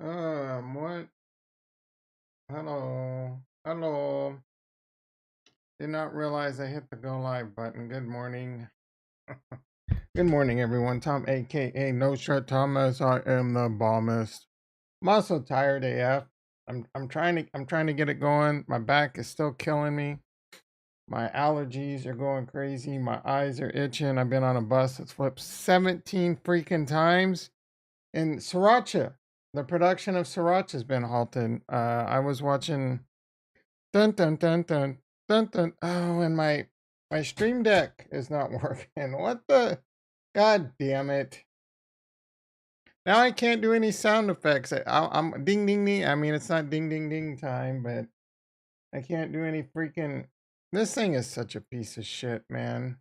What? Hello. Hello. Did not realize I hit the go live button. Good morning. Good morning, everyone. Tom, aka No Shred Thomas. I am the bombist. I'm also tired AF. I'm trying to get it going. My back is still killing me. My allergies are going crazy. My eyes are itching. I've been on a bus that's flipped 17 freaking times. And Sriracha, the production of Sriracha has been halted. I was watching dun dun dun dun dun dun. Oh, and my stream deck is not working. What the? God damn it! Now I can't do any sound effects. I'm ding ding ding. I mean, it's not ding ding ding time, but I can't do any freaking. This thing is such a piece of shit, man.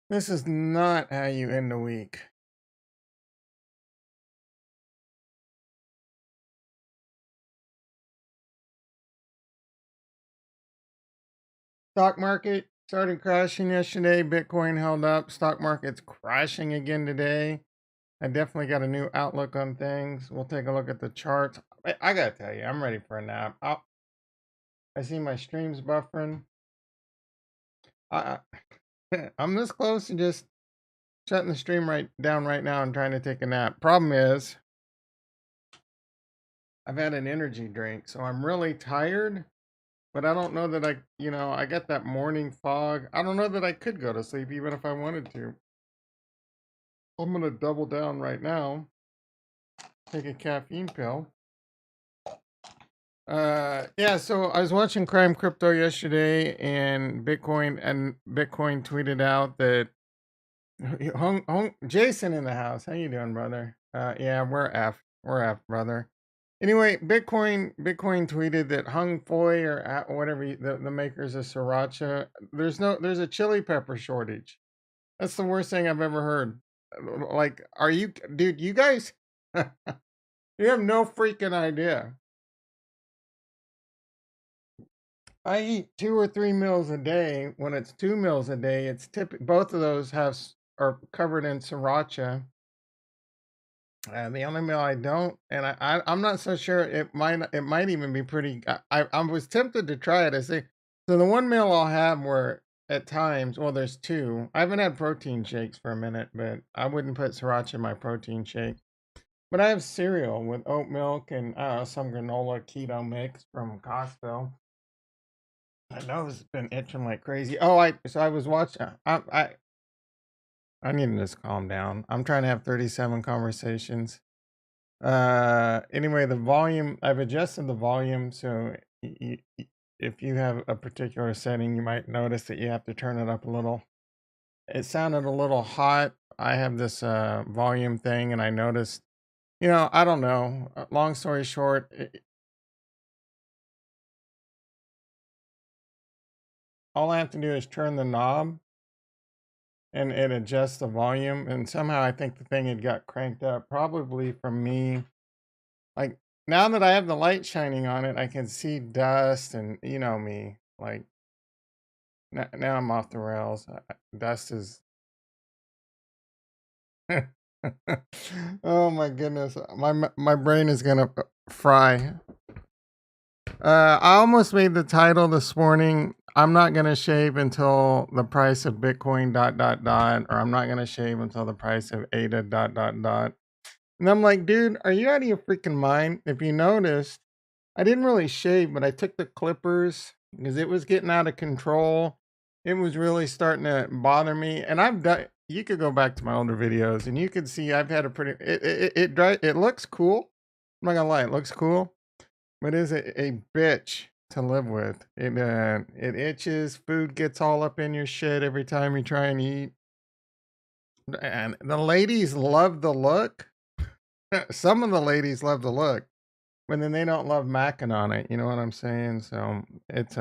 This is not how you end the week. Stock market started crashing yesterday. Bitcoin held up. Stock market's crashing again today. I definitely got a new outlook on things. We'll take a look at the charts. I gotta tell you, I'm ready for a nap. I see my streams buffering. I, I'm this close to just shutting the stream right down right now and trying to take a nap. Problem is, I've had an energy drink, so I'm really tired. But I don't know that I got that morning fog. I don't know that I could go to sleep even if I wanted to. I'm gonna double down right now. Take a caffeine pill. Yeah, so I was watching Crime Crypto yesterday and Bitcoin tweeted out that Jason in the house. How you doing, brother? Yeah, we're F, brother. Anyway, Bitcoin tweeted that Hung Foy or whatever the makers of Sriracha, there's a chili pepper shortage. That's the worst thing I've ever heard. Like, are you, dude? You guys, you have no freaking idea. I eat 2 or 3 meals a day. When it's 2 meals a day, it's both of those are covered in sriracha. The only meal I don't, and I'm not so sure it might even be pretty. I was tempted to try it. I say so. The one meal I'll have where at times, well, there's two. I haven't had protein shakes for a minute, but I wouldn't put sriracha in my protein shake. But I have cereal with oat milk and some granola keto mix from Costco. My nose has been itching like crazy. I was watching. I need to just calm down. I'm trying to have 37 conversations. Anyway, the volume, I've adjusted the volume. So if you have a particular setting, you might notice that you have to turn it up a little. It sounded a little hot. I have this volume thing and I noticed, I don't know. Long story short, all I have to do is turn the knob and it adjusts the volume. And somehow I think the thing had got cranked up, probably from me. Like now that I have the light shining on it, I can see dust, and you know me. Like now I'm off the rails. Dust is. Oh my goodness, my brain is gonna fry. I almost made the title this morning. I'm not gonna shave until the price of Bitcoin dot dot dot, or I'm not gonna shave until the price of ADA dot dot dot. And I'm like, dude, are you out of your freaking mind? If you noticed, I didn't really shave, but I took the clippers because it was getting out of control. It was really starting to bother me, and I've done. You could go back to my older videos, and you could see I've had a pretty. It looks cool. I'm not gonna lie, it looks cool, but it is a bitch to live with. It itches. Food gets all up in your shit every time you try and eat. And the ladies love the look. Some of the ladies love the look, but then they don't love macking on it. You know what I'm saying? So it's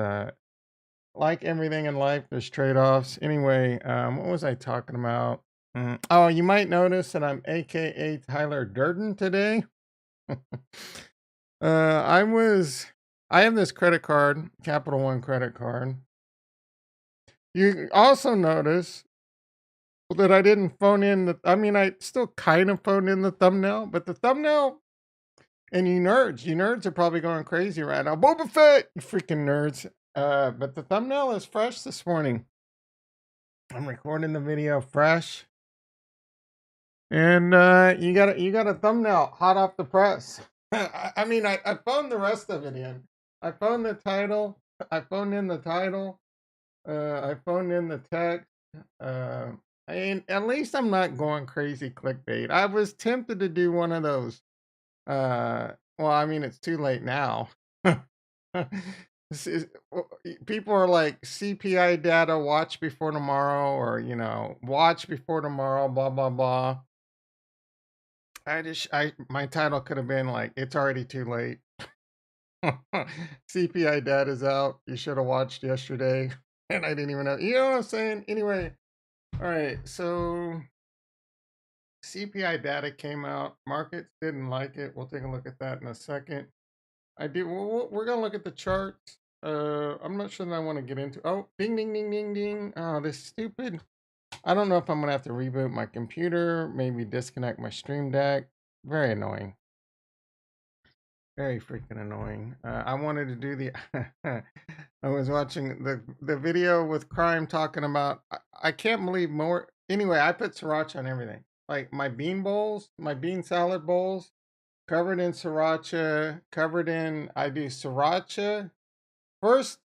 like everything in life, there's trade-offs. Anyway, what was I talking about? Oh, you might notice that I'm AKA Tyler Durden today. I have this credit card, Capital One credit card. You also notice that I didn't phone in I mean, I still kind of phoned in the thumbnail, but the thumbnail, and you nerds are probably going crazy right now. Boba Fett, you freaking nerds. But the thumbnail is fresh this morning. I'm recording the video fresh. And you got a thumbnail hot off the press. I mean, I phoned the rest of it in. I phoned the title. I phoned in the title. I phoned in the text. Uh, I mean, at least I'm not going crazy clickbait. I was tempted to do one of those. Well, I mean, it's too late now. People are like CPI data, watch before tomorrow, or watch before tomorrow, blah blah blah. My title could have been like, it's already too late. CPI data's out. You should have watched yesterday. And I didn't even know. You know what I'm saying? Anyway, all right. So CPI data came out. Markets didn't like it. We'll take a look at that in a second. I do. We're gonna look at the charts. I'm not sure that I want to get into. Oh, ding, ding, ding, ding, ding. Oh, this stupid. I don't know if I'm gonna have to reboot my computer. Maybe disconnect my Stream Deck. Very annoying. Very freaking annoying. I wanted to do the. I was watching the video with Crime talking about. I can't believe more. Anyway, I put sriracha on everything. Like my bean bowls, my bean salad bowls, covered in sriracha. Covered in. I do sriracha. First,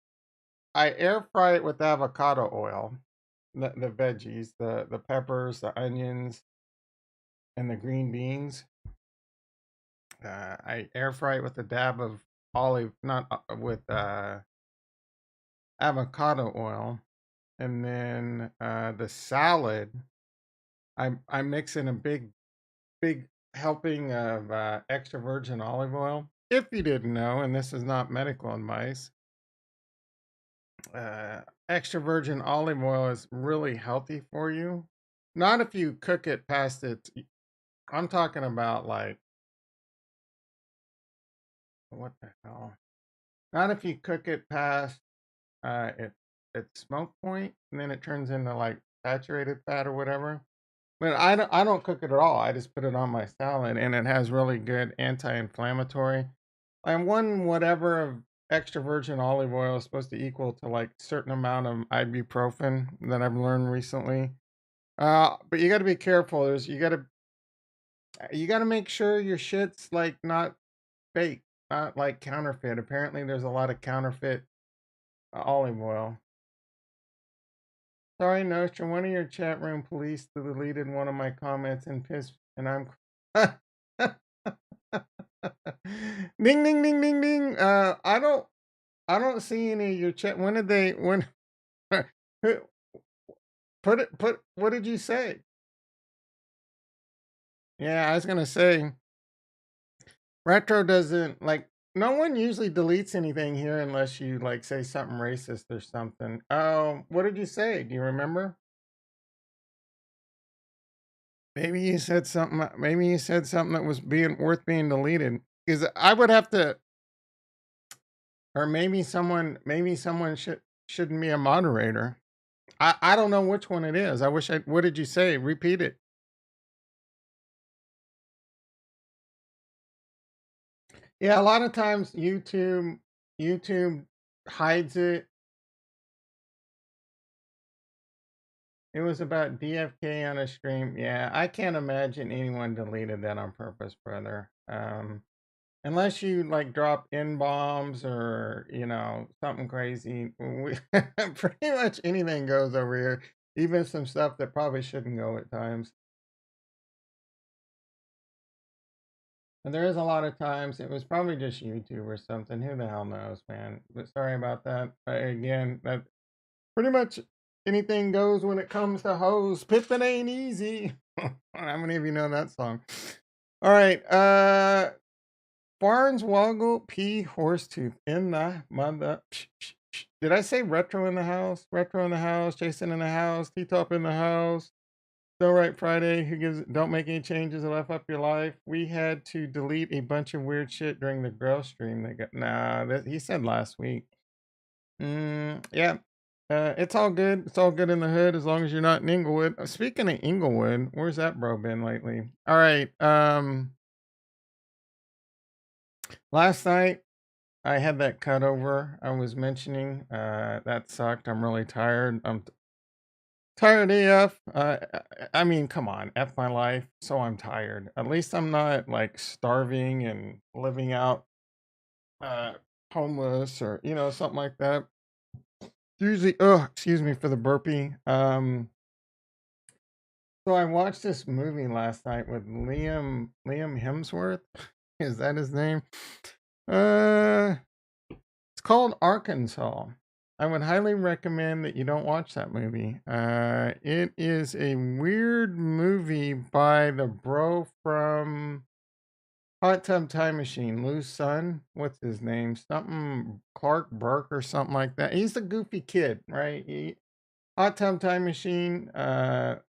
I air fry it with avocado oil. The veggies, the peppers, the onions, and the green beans. I air fry it with a dab of olive, not with avocado oil, and then the salad. I mix in a big helping of extra virgin olive oil. If you didn't know, and this is not medical advice, extra virgin olive oil is really healthy for you. Not if you cook it past it. I'm talking about like what the hell? Not if you cook it past it its smoke point, and then it turns into like saturated fat or whatever. But I don't cook it at all. I just put it on my salad, and it has really good anti-inflammatory. And one whatever of extra virgin olive oil is supposed to equal to like certain amount of ibuprofen that I've learned recently. But you got to be careful. You got to make sure your shit's like not fake, not like counterfeit. Apparently, there's a lot of counterfeit olive oil. Sorry, Nostra. One of your chat room police deleted one of my comments and pissed, and I'm. Ding, ding, ding, ding, ding. I don't see any of your chat. When did they? When? Put it. Put. What did you say? Yeah, I was gonna say. Retro doesn't like. No one usually deletes anything here unless you like say something racist or something. Oh, what did you say? Do you remember? Maybe you said something. Maybe you said something that was being worth being deleted. Because I would have to, or maybe someone shouldn't be a moderator. I don't know which one it is. I wish I. What did you say? Repeat it. Yeah, a lot of times YouTube hides it. It was about DFK on a stream. Yeah, I can't imagine anyone deleted that on purpose, brother. Unless you like drop N bombs or something crazy, pretty much anything goes over here. Even some stuff that probably shouldn't go at times. And there is a lot of times it was probably just YouTube or something. Who the hell knows, man? But sorry about that. Again, that pretty much anything goes when it comes to hoes. Pippin' ain't easy. How many of you know that song? All right. Barnes Woggle P Horsetooth in the mother. Did I say retro in the house? Retro in the house. Jason in the house. T Top in the house. So right Friday. Who gives? Don't make any changes and F up your life. We had to delete a bunch of weird shit during the girl stream. That got he said last week. Yeah. It's all good. It's all good in the hood as long as you're not in Inglewood. Speaking of Inglewood, where's that bro been lately? All right. Last night I had that cut over I was mentioning. That sucked. I'm really tired. I'm tired AF. I mean, come on, F my life. So I'm tired. At least I'm not like starving and living out uh homeless or something like that. Usually, oh, excuse me for the burpee. So I watched this movie last night with Liam Hemsworth. Is that his name? Uh, it's called Arkansas. I would highly recommend that you don't watch that movie. It is a weird movie by the bro from Hot Tub Time Machine, Lou's son. What's his name? Something Clark Burke or something like that. He's the goofy kid, right? Hot Tub Time Machine.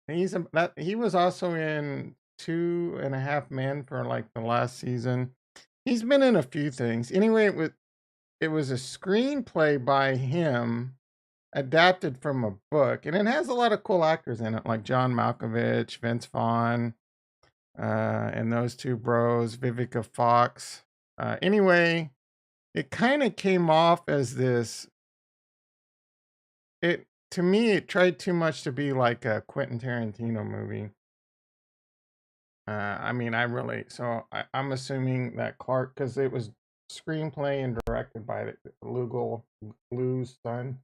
He was also in Two and a Half Men for like the last season. He's been in a few things. Anyway, it was a screenplay by him adapted from a book, and it has a lot of cool actors in it, like John Malkovich, Vince Vaughn, and those two bros, Vivica Fox. Anyway, it kind of came off as this. It To me, it tried too much to be like a Quentin Tarantino movie. I mean, I'm assuming that Clark, because it was screenplay and directed by Lou's son.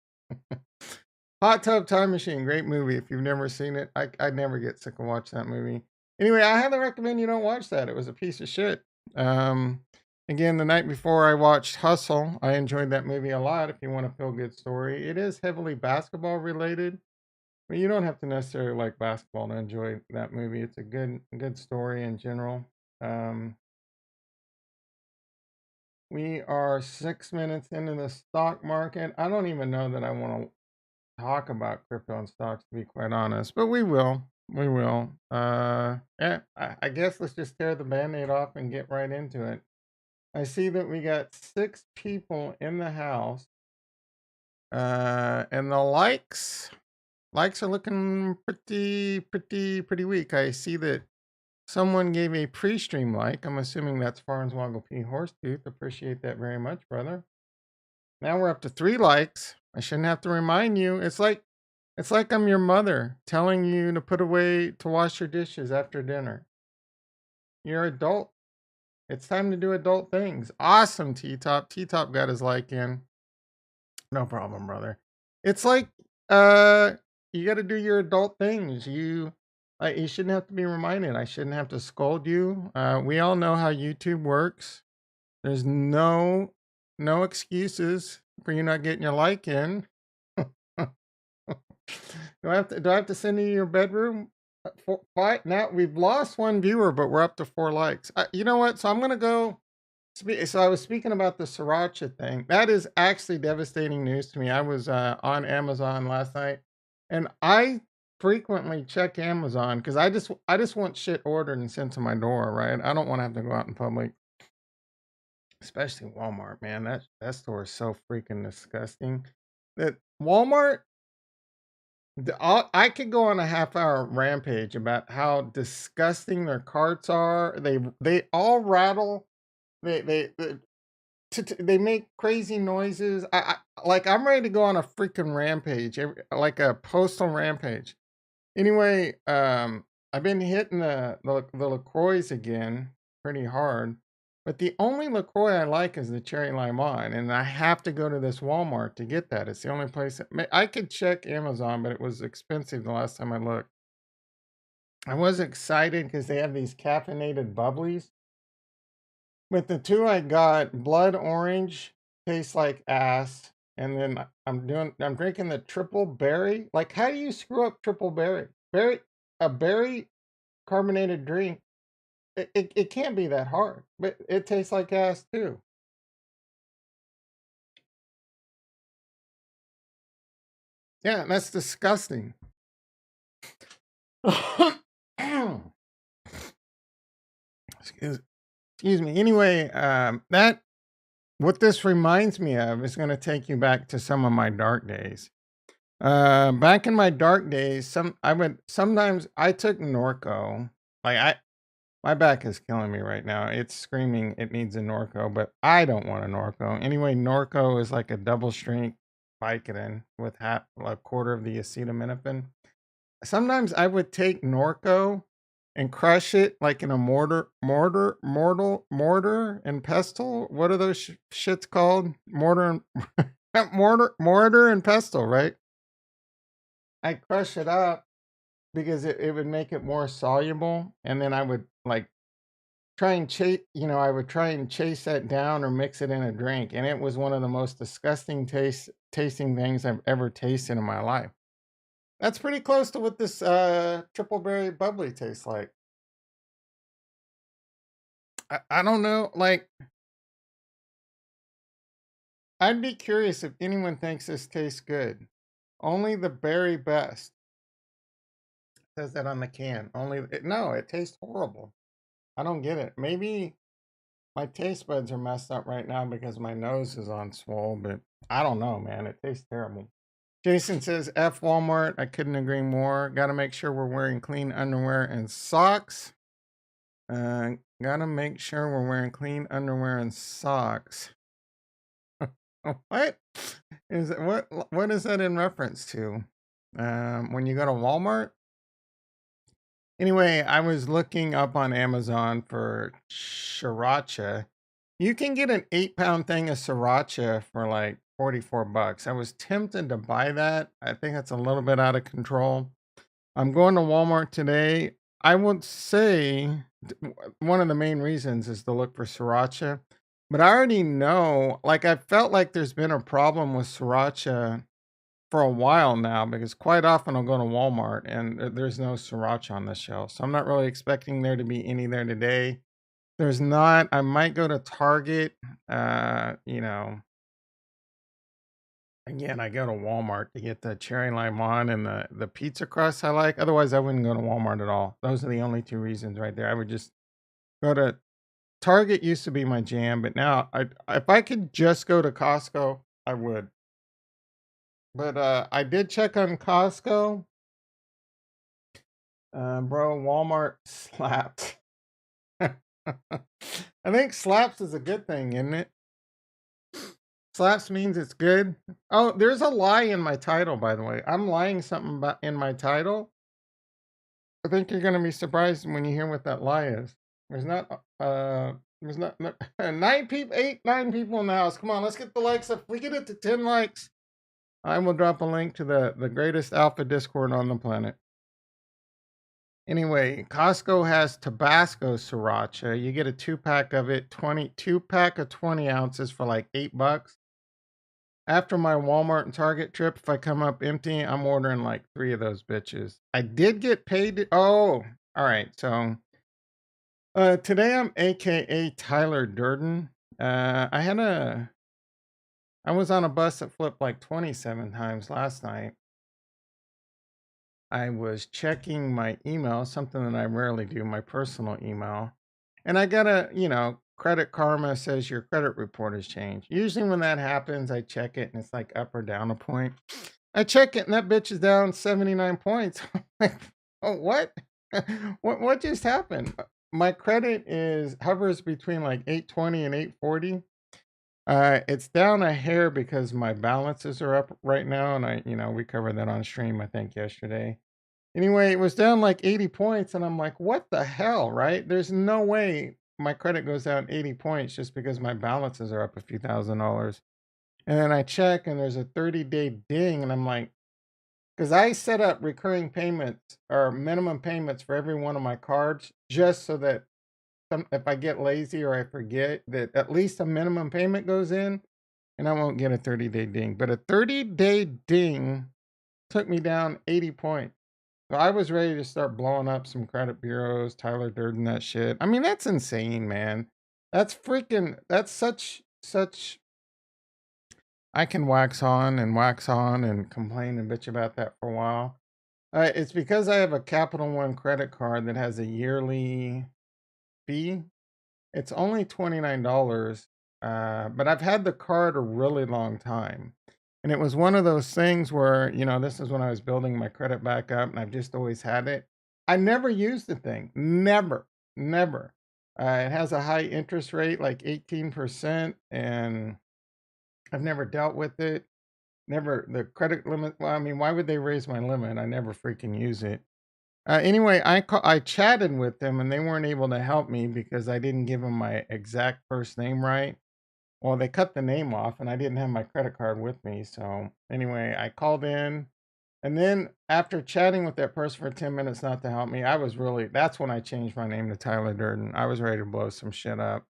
Hot Tub Time Machine, great movie. If you've never seen it, I never get sick of watching that movie. Anyway, I highly recommend you don't watch that. It was a piece of shit. Um, Again, the night before I watched Hustle. I enjoyed that movie a lot. If you want a feel good story, it is heavily basketball related, but you don't have to necessarily like basketball to enjoy that movie. It's a good story in general. Um, we are 6 minutes into the stock market. I don't even know that I want to talk about crypto and stocks, to be quite honest, but we will. We will. Yeah, I guess let's just tear the band-aid off and get right into it. I see that we got 6 people in the house, and the likes are looking pretty weak. I see that someone gave a pre-stream like. I'm assuming that's Farnswoggle P Horsetooth. Appreciate that very much, brother. Now we're up to 3 likes. I shouldn't have to remind you. It's like I'm your mother telling you to put away to wash your dishes after dinner. You're adult. It's time to do adult things. Awesome, T Top. T Top got his like in. No problem, brother. It's like uh you got to do your adult things. You shouldn't have to be reminded. I shouldn't have to scold you. We all know how YouTube works. There's no excuses for you not getting your like in. Do I have to send you to your bedroom? Now we've lost one viewer, but we're up to 4 likes. You know what? So I'm gonna go. So I was speaking about the sriracha thing. That is actually devastating news to me. I was on Amazon last night, and I frequently check Amazon because I just want shit ordered and sent to my door. Right? I don't want to have to go out in public, especially Walmart. Man, that store is so freaking disgusting. That Walmart. I could go on a half-hour rampage about how disgusting their carts are. They all rattle. They they make crazy noises. Like I'm ready to go on a freaking rampage, like a postal rampage. Anyway, I've been hitting the Lacroix again pretty hard, but the only Lacroix I like is the cherry limon, and I have to go to this Walmart to get that. It's the only place I could check Amazon, but it was expensive the last time I looked. I was excited because they have these caffeinated bubblies. With the two I got, blood orange tastes like ass, and then I'm drinking the triple berry. Like, how do you screw up triple berry? A berry carbonated drink. It can't be that hard, but it tastes like ass too. Yeah, that's disgusting. excuse, excuse me. Anyway, that what this reminds me of is going to take you back to some of my dark days. Back in my dark days, sometimes I took Norco. Like my back is killing me right now. It's screaming it needs a Norco, but I don't want a Norco. Anyway, Norco is like a double strength Vicodin with a quarter of the acetaminophen. Sometimes I would take Norco and crush it like in a mortar and pestle. What are those shits called? Mortar and mortar and pestle, right? I crush it up because it would make it more soluble, and then I would like try and chase. I would try and chase that down or mix it in a drink, and it was one of the most disgusting tasting things I've ever tasted in my life. That's pretty close to what this triple berry bubbly tastes like. I don't know. Like, I'd be curious if anyone thinks this tastes good. Only the berry best says that on the can. No, it tastes horrible. I don't get it. Maybe my taste buds are messed up right now because my nose is on swole, but I don't know, man. It tastes terrible. Jason says, F Walmart. I couldn't agree more. Got to make sure we're wearing clean underwear and socks. Gotta make sure we're wearing clean underwear and socks. What is it? What is that in reference to? When you go to Walmart? Anyway, I was looking up on Amazon for sriracha. You can get an 8-pound thing of sriracha for like $44. I was tempted to buy that. I think that's a little bit out of control. I'm going to Walmart today. I would say one of the main reasons is to look for sriracha. But I already know, like, I felt like there's been a problem with sriracha for a while now because quite often I'll go to Walmart and there's no sriracha on the shelf. So I'm not really expecting there to be any there today. There's not. I might go to Target. You know, again, I go to Walmart to get the cherry lime on and the pizza crust I like. Otherwise, I wouldn't go to Walmart at all. Those are the only two reasons right there. I would just go to Target. Used to be my jam, but now if I could just go to Costco, I would. But I did check on Costco. Bro, Walmart slaps. I think slaps is a good thing, isn't it? Slaps means it's good. Oh, there's a lie in my title, by the way. I'm lying something about in my title. I think you're gonna be surprised when you hear what that lie is. There's not there's not 9 people in the house. Come on, let's get the likes up. If we get it to 10 likes, I will drop a link to the greatest alpha Discord on the planet. Anyway, Costco has Tabasco sriracha. You get a 2-pack of it, 2-pack of 20 ounces for like $8. After my Walmart and Target trip, if I come up empty, I'm ordering like 3 of those bitches. I did get paid. Oh, all right. So today I'm AKA Tyler Durden. I was on a bus that flipped like 27 times last night. I was checking my email, something that I rarely do, my personal email. And I got Credit Karma says your credit report has changed. Usually when that happens, I check it and it's like up or down a point. I check it and that bitch is down 79 points. I'm like, oh, what? What just happened? My credit hovers between like 820 and 840. It's down a hair because my balances are up right now, and we covered that on stream, I think, yesterday. Anyway, it was down like 80 points, and I'm like, what the hell, right? There's no way my credit goes down 80 points just because my balances are up a few $1,000s. And then I check, and there's a 30-day ding, and I'm like, because I set up recurring payments or minimum payments for every one of my cards just so that if I get lazy or I forget that at least a minimum payment goes in and I won't get a 30-day ding. But a 30-day ding took me down 80 points. So I was ready to start blowing up some credit bureaus, Tyler Durden, that shit. I mean, that's insane, man. That's such. I can wax on and complain and bitch about that for a while. It's because I have a Capital One credit card that has a yearly fee. It's only $29, but I've had the card a really long time. And it was one of those things where, this is when I was building my credit back up and I've just always had it. I never used the thing. Never, never. It has a high interest rate, like 18%, and I've never dealt with it. Never the credit limit. Well, I mean, why would they raise my limit? I never freaking use it. Anyway, I chatted with them and they weren't able to help me because I didn't give them my exact first name right. Well, they cut the name off and I didn't have my credit card with me. So anyway, I called in and then after chatting with that person for 10 minutes not to help me, that's when I changed my name to Tyler Durden. I was ready to blow some shit up.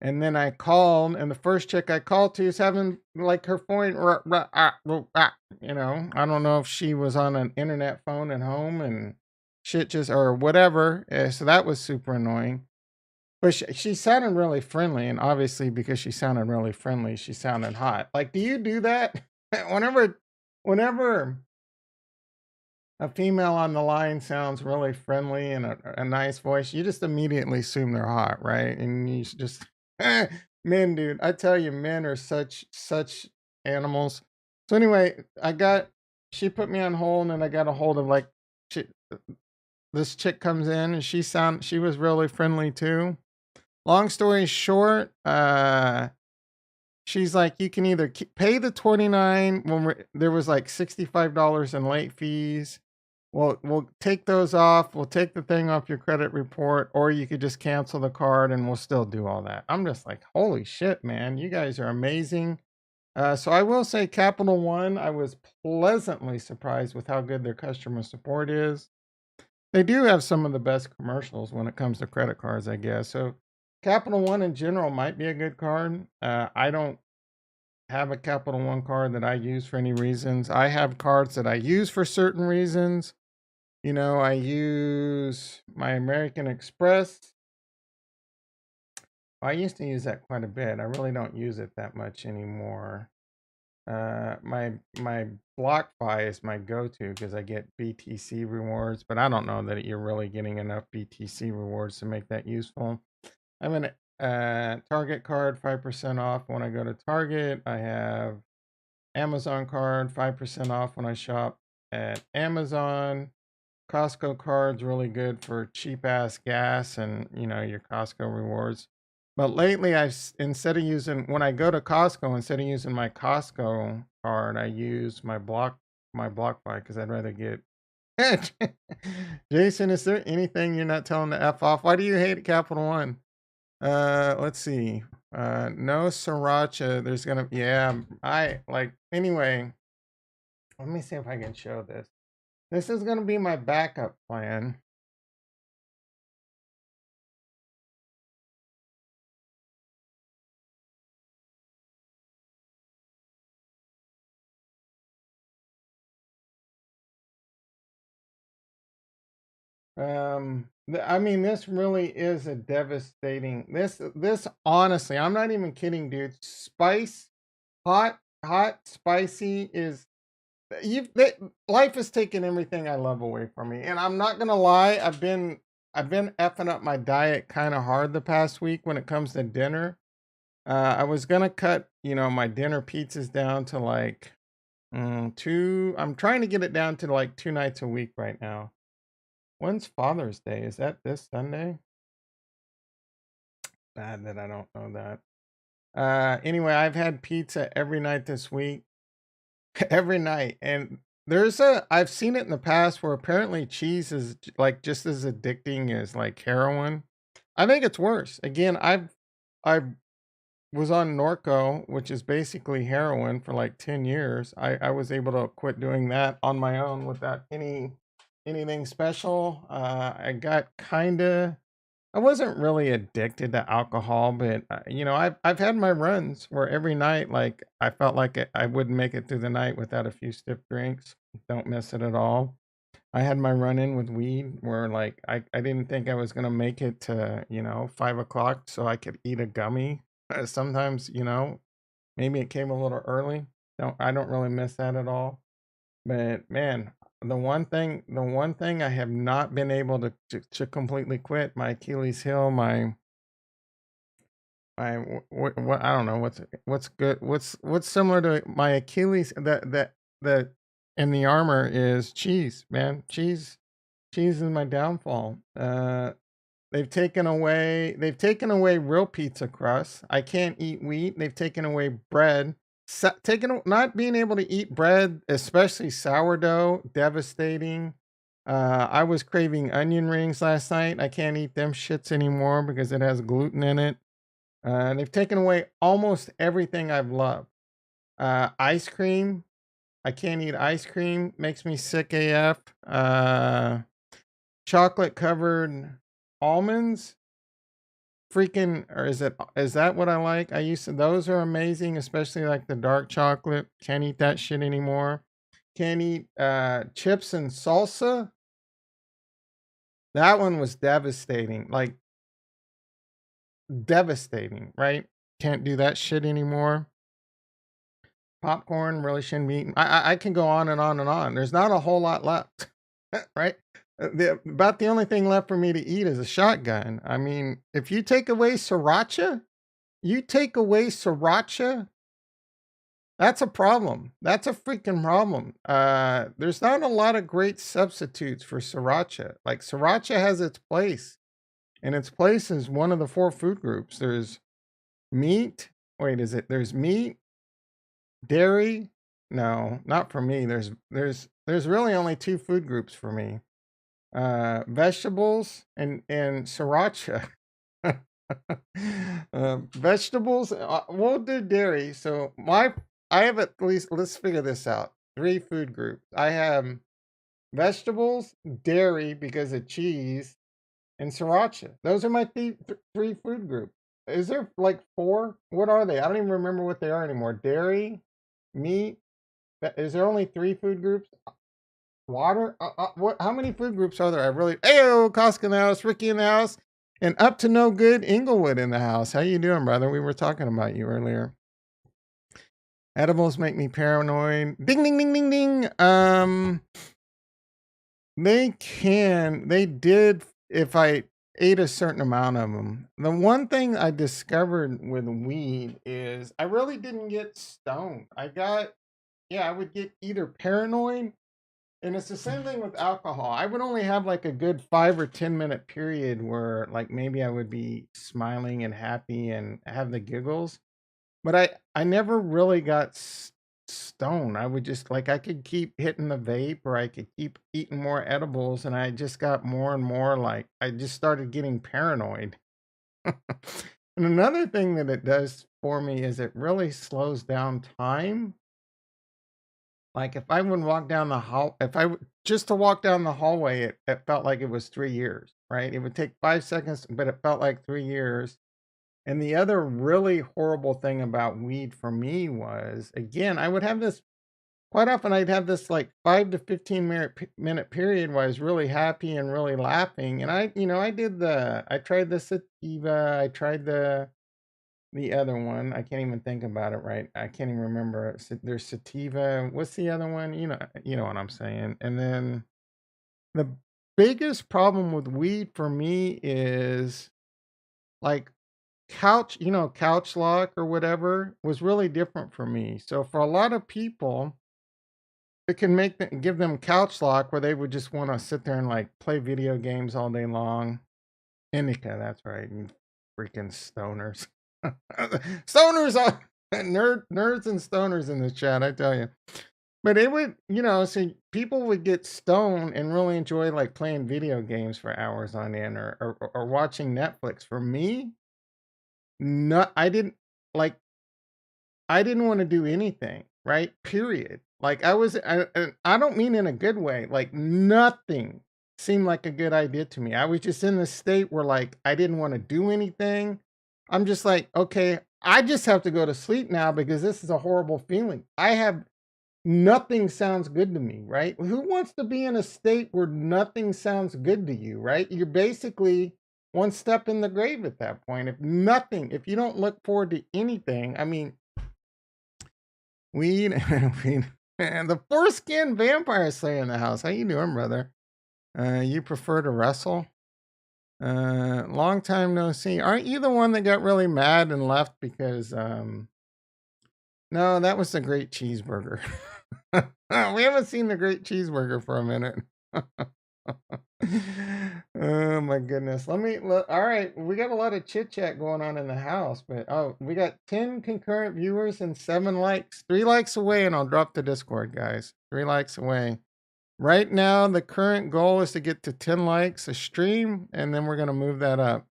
And then I called, and the first chick I called to is having like her phone, I don't know if she was on an internet phone at home and shit just, or whatever. So that was super annoying. But she sounded really friendly, and obviously because she sounded really friendly, she sounded hot. Like, do you do that? whenever a female on the line sounds really friendly and a nice voice, you just immediately assume they're hot, right? And you just men, dude, I tell you, men are such animals. So anyway, she put me on hold, and I got a hold of like she, this chick comes in, and she was really friendly too. Long story short, she's like, you can either pay the 29 when there was like $65 in late fees. We'll take those off. We'll take the thing off your credit report, or you could just cancel the card and we'll still do all that. I'm just like, holy shit, man. You guys are amazing. So I will say Capital One, I was pleasantly surprised with how good their customer support is. They do have some of the best commercials when it comes to credit cards, I guess. So Capital One in general might be a good card. I don't have a Capital One card that I use for any reasons. I have cards that I use for certain reasons. I use my American Express. I used to use that quite a bit. I really don't use it that much anymore. My BlockFi is my go-to because I get BTC rewards, but I don't know that you're really getting enough BTC rewards to make that useful. I'm an Target card, 5% off when I go to Target. I have Amazon card, 5% off when I shop at Amazon. Costco card's really good for cheap ass gas and your Costco rewards. But lately, instead of using when I go to Costco, instead of using my Costco card, I use my BlockFi because I'd rather get. Jason, is there anything you're not telling the F off? Why do you hate Capital One? Let's see. No sriracha. There's gonna yeah. I like anyway. Let me see if I can show this. This is gonna be my backup plan. I mean, this really is a devastating. This honestly, I'm not even kidding, dude. Hot, spicy is life has taken everything I love away from me, and I'm not gonna lie. I've been effing up my diet kind of hard the past week when it comes to dinner. I was gonna cut, my dinner pizzas down to like two. I'm trying to get it down to like 2 nights a week right now. When's Father's Day? Is that this Sunday? Bad that I don't know that. Anyway, I've had pizza every night this week, every night, and I've seen it in the past where apparently cheese is like just as addicting as like heroin. I think it's worse. Again, I was on Norco, which is basically heroin for like 10 years. I was able to quit doing that on my own without anything special. I got kind of I wasn't really addicted to alcohol, but I've had my runs where every night, like I felt like I wouldn't make it through the night without a few stiff drinks. Don't miss it at all. I had my run in with weed where like I didn't think I was gonna make it to 5 o'clock so I could eat a gummy. Sometimes maybe it came a little early. I don't really miss that at all. But man, the one thing I have not been able to completely quit, my Achilles heel, my what I don't know what's good. What's similar to my Achilles that in the armor is cheese, man. Cheese is my downfall. They've taken away real pizza crust. I can't eat wheat. They've taken away bread. Not being able to eat bread, especially sourdough, devastating. I was craving onion rings last night. I can't eat them shits anymore because it has gluten in it. They've taken away almost everything I've loved. Ice cream. I can't eat ice cream. Makes me sick AF. Chocolate covered almonds. Freaking, or is that what I like? Those are amazing, especially like the dark chocolate. Can't eat that shit anymore. Can't eat chips and salsa. That one was devastating. Like devastating, right? Can't do that shit anymore. Popcorn really shouldn't be eaten. I can go on and on and on. There's not a whole lot left, right? About the only thing left for me to eat is a shotgun. I mean, if you take away sriracha, that's a problem. That's a freaking problem. There's not a lot of great substitutes for sriracha. Like sriracha has its place, and its place is one of the four food groups. There's meat. Wait, is it? There's meat, dairy. No, not for me. There's really only two food groups for me. Vegetables and sriracha. Vegetables. We'll do dairy. So I have at least. Let's figure this out. Three food groups. I have vegetables, dairy because of cheese, and sriracha. Those are my three food groups. Is there like four? What are they? I don't even remember what they are anymore. Dairy, meat. Is there only three food groups? Water? What? How many food groups are there? Ayo, Costco in the house, Ricky in the house, and up to no good Inglewood in the house. How you doing, brother? We were talking about you earlier. Edibles make me paranoid. Ding, ding, ding, ding, ding. They did if I ate a certain amount of them. The one thing I discovered with weed is I really didn't get stoned. I would get either paranoid. And it's the same thing with alcohol. I would only have like a good 5 or 10 minute period where like maybe I would be smiling and happy and have the giggles. But I never really got stoned. I would just like I could keep hitting the vape or I could keep eating more edibles and I just got more and more like I just started getting paranoid. And another thing that it does for me is it really slows down time. Like if I would walk down the hall, if I just to walk down the hallway, it felt like it was 3 years, right? It would take 5 seconds, but it felt like 3 years. And the other really horrible thing about weed for me was, again, I would have this quite often. I'd have this like 5 to 15 minute period where I was really happy and really laughing. And I tried the sativa, I tried the other one. I can't even think about it right. I can't even remember. There's sativa. What's the other one? You know what I'm saying. And then the biggest problem with weed for me is like couch lock or whatever was really different for me. So for a lot of people, it can give them couch lock where they would just want to sit there and like play video games all day long. Indica, that's right. You freaking stoners. Stoners are nerds and stoners in the chat, I tell you. But it would, so people would get stoned and really enjoy like playing video games for hours on end or watching Netflix. For me, no, I didn't want to do anything, right? Period. Like I don't mean in a good way. Like nothing seemed like a good idea to me. I was just in the state where like I didn't want to do anything. I'm just like, okay, I just have to go to sleep now because this is a horrible feeling. Nothing sounds good to me, right? Who wants to be in a state where nothing sounds good to you, right? You're basically one step in the grave at that point. If you don't look forward to anything, I mean, weed and the foreskin vampire slayer in the house. How you doing, brother? You prefer to wrestle? Long time no see. Aren't you the one that got really mad and left because no, that was the Great Cheeseburger. We haven't seen the Great Cheeseburger for a minute. Oh my goodness. Let me look. All right, we got a lot of chit chat going on in the house, but oh, we got 10 concurrent viewers and 7 likes. 3 likes away, and I'll drop the Discord, guys. 3 likes away. Right now, the current goal is to get to 10 likes a stream, and then we're gonna move that up.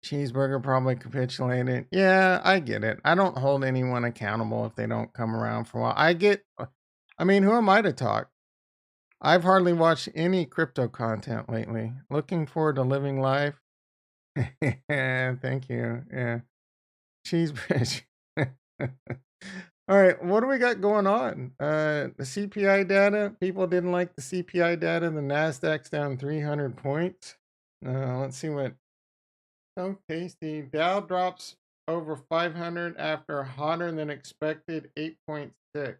Cheeseburger probably capitulated. Yeah, I get it. I don't hold anyone accountable if they don't come around for a while. I mean, who am I to talk? I've hardly watched any crypto content lately. Looking forward to living life. Yeah, thank you. Yeah. Cheeseburger. All right, what do we got going on? The CPI data. People didn't like the CPI data. The Nasdaq's down 300 points. Let's see what. So tasty. Dow drops over 500 after hotter than expected 8.6.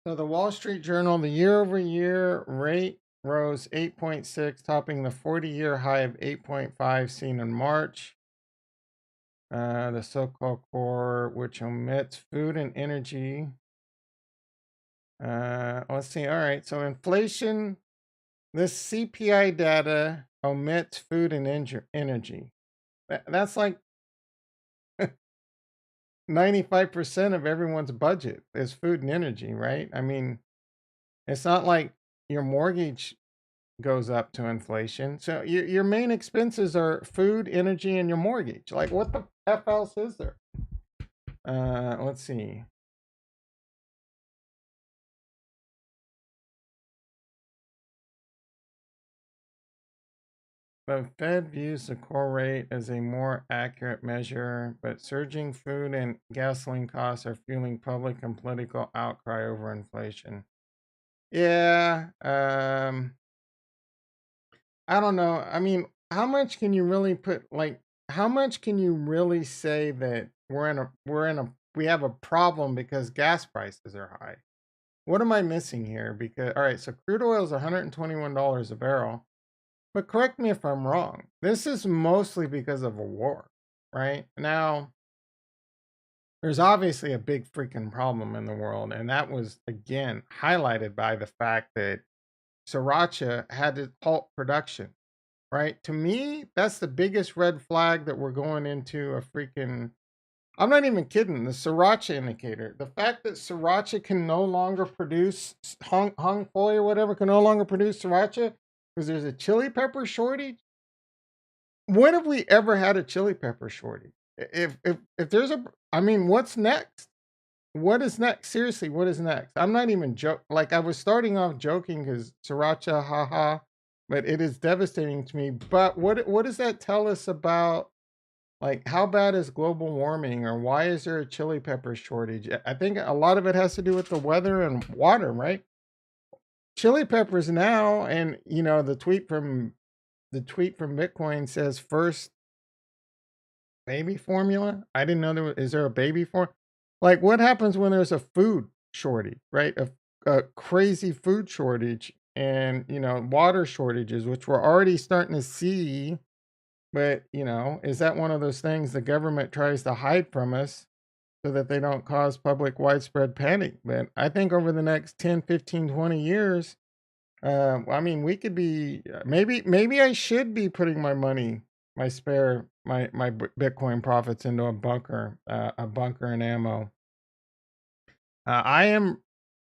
So the Wall Street Journal, the year-over-year rate rose 8.6, topping the 40-year high of 8.5 seen in March. The so-called core, which omits food and energy. Let's see. All right. So inflation, this CPI data omits food and energy. That's like 95% of everyone's budget is food and energy, right? I mean, it's not like your mortgage goes up to inflation. So your main expenses are food, energy, and your mortgage. Like, what the F else is there? Let's see. The Fed views the core rate as a more accurate measure, but surging food and gasoline costs are fueling public and political outcry over inflation. Yeah, I don't know. I mean, how much can you really put like how much can you really say that we have a problem because gas prices are high? What am I missing here? Because all right, so crude oil is $121 a barrel. But correct me if I'm wrong. This is mostly because of a war, right? Now, there's obviously a big freaking problem in the world, and that was again highlighted by the fact that Sriracha had to halt production, right? To me, that's the biggest red flag that we're going into a freaking. I'm not even kidding. The Sriracha indicator, the fact that Sriracha can no longer produce Hong Foi or whatever can no longer produce Sriracha because there's a chili pepper shortage. When have we ever had a chili pepper shortage? If there's a, I mean, what's next? What is next? Seriously, what is next? I'm not even joke. Like I was starting off joking because sriracha, haha, but it is devastating to me. But what does that tell us about like how bad is global warming or why is there a chili pepper shortage? I think a lot of it has to do with the weather and water, right? Chili peppers now, and the tweet from Bitcoin says first baby formula. I didn't know is there a baby form? Like what happens when there's a food shortage, right? A crazy food shortage and water shortages, which we're already starting to see. But is that one of those things the government tries to hide from us so that they don't cause public widespread panic? But I think over the next 10, 15, 20 years, I mean, we could be maybe I should be putting my money, my Bitcoin profits into a bunker and ammo. I am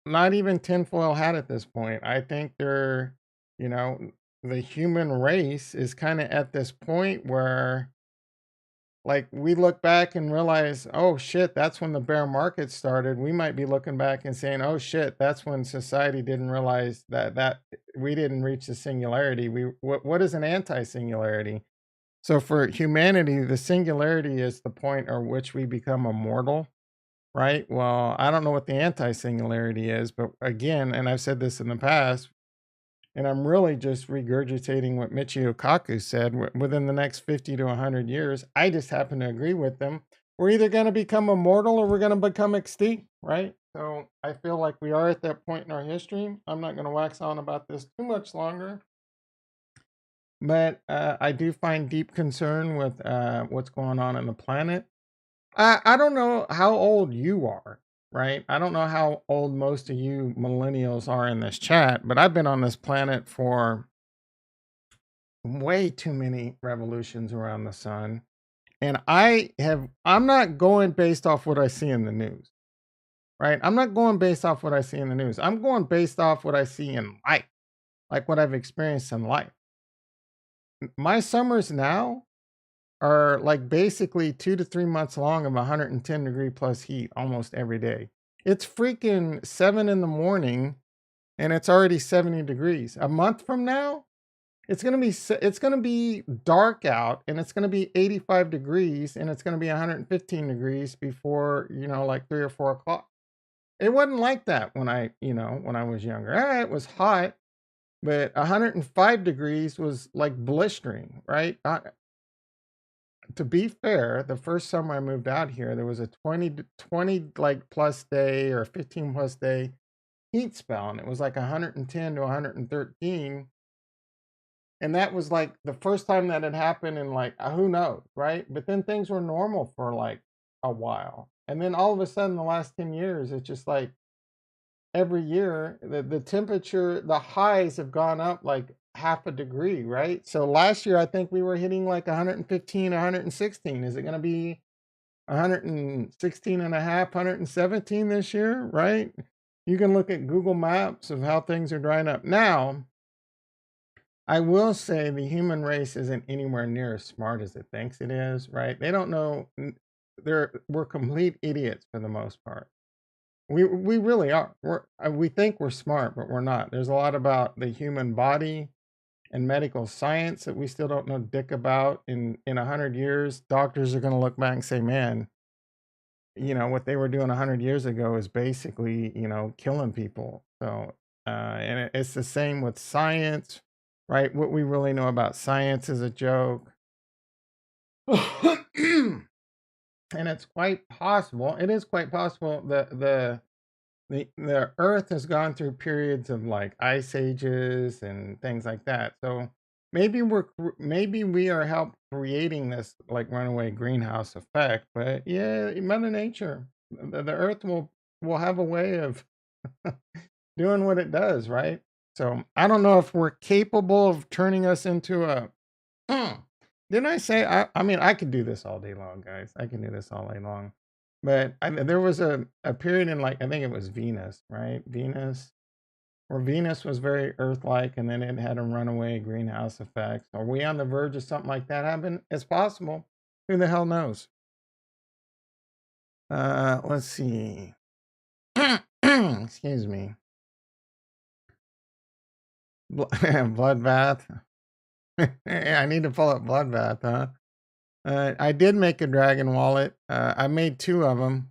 not even tinfoil hat at this point. I think you know, the human race is kind of at this point where like we look back and realize, oh shit, that's when the bear market started. We might be looking back and saying, oh shit, that's when society didn't realize that we didn't reach the singularity. What is an anti-singularity? So for humanity, the singularity is the point at which we become immortal, right? Well, I don't know what the anti-singularity is, but again, and I've said this in the past, and I'm really just regurgitating what Michio Kaku said. Within the next 50 to 100 years, I just happen to agree with them. We're either going to become immortal or we're going to become extinct, right? So I feel like we are at that point in our history. I'm not going to wax on about this too much longer, but I do find deep concern with what's going on in the planet. I don't know how old you are, right? I don't know how old most of you millennials are in this chat, but I've been on this planet for way too many revolutions around the sun. And I'm not going based off what I see in the news, right? I'm not going based off what I see in the news. I'm going based off what I see in life, like what I've experienced in life. My summers now are like basically 2 to 3 months long of 110-degree plus heat almost every day. It's freaking 7 in the morning and it's already 70 degrees. A month from now, it's gonna be dark out and it's gonna be 85 degrees and it's gonna be 115 degrees before, like 3 or 4 o'clock. It wasn't like that when I was younger. It was hot, but 105 degrees was like blistering, right? To be fair, the first summer I moved out here, there was a 20 like plus day or 15 plus day heat spell, and it was like 110 to 113. And that was like the first time that had happened in like who knows, right? But then things were normal for like a while. And then all of a sudden, the last 10 years, it's just like every year, the temperature, the highs have gone up like half a degree, right? So last year, I think we were hitting like 115, 116. Is it going to be 116 and a half, 117 this year, right? You can look at Google Maps of how things are drying up. Now, I will say the human race isn't anywhere near as smart as it thinks it is, right? They don't know. We're complete idiots for the most part. We really are. We think we're smart, but we're not. There's a lot about the human body and medical science that we still don't know dick about. In 100 years, doctors are going to look back and say, "Man, what they were doing 100 years ago is basically, killing people." So, and it's the same with science, right? What we really know about science is a joke. And it's quite possible. It is quite possible that the earth has gone through periods of like ice ages and things like that. So maybe we are help creating this like runaway greenhouse effect. But yeah, Mother Nature, the earth will have a way of doing what it does, right? So I don't know if we're capable of turning us into a didn't I say I mean I could do this all day long, guys. I can do this all day long. But there was a period in like I think it was Venus, right? Venus, where Venus was very Earth-like, and then it had a runaway greenhouse effect. Are we on the verge of something like that happening? It's possible. Who the hell knows? Let's see. Excuse me. Bloodbath. I need to pull up Bloodbath, huh? I did make a dragon wallet. I made two of them.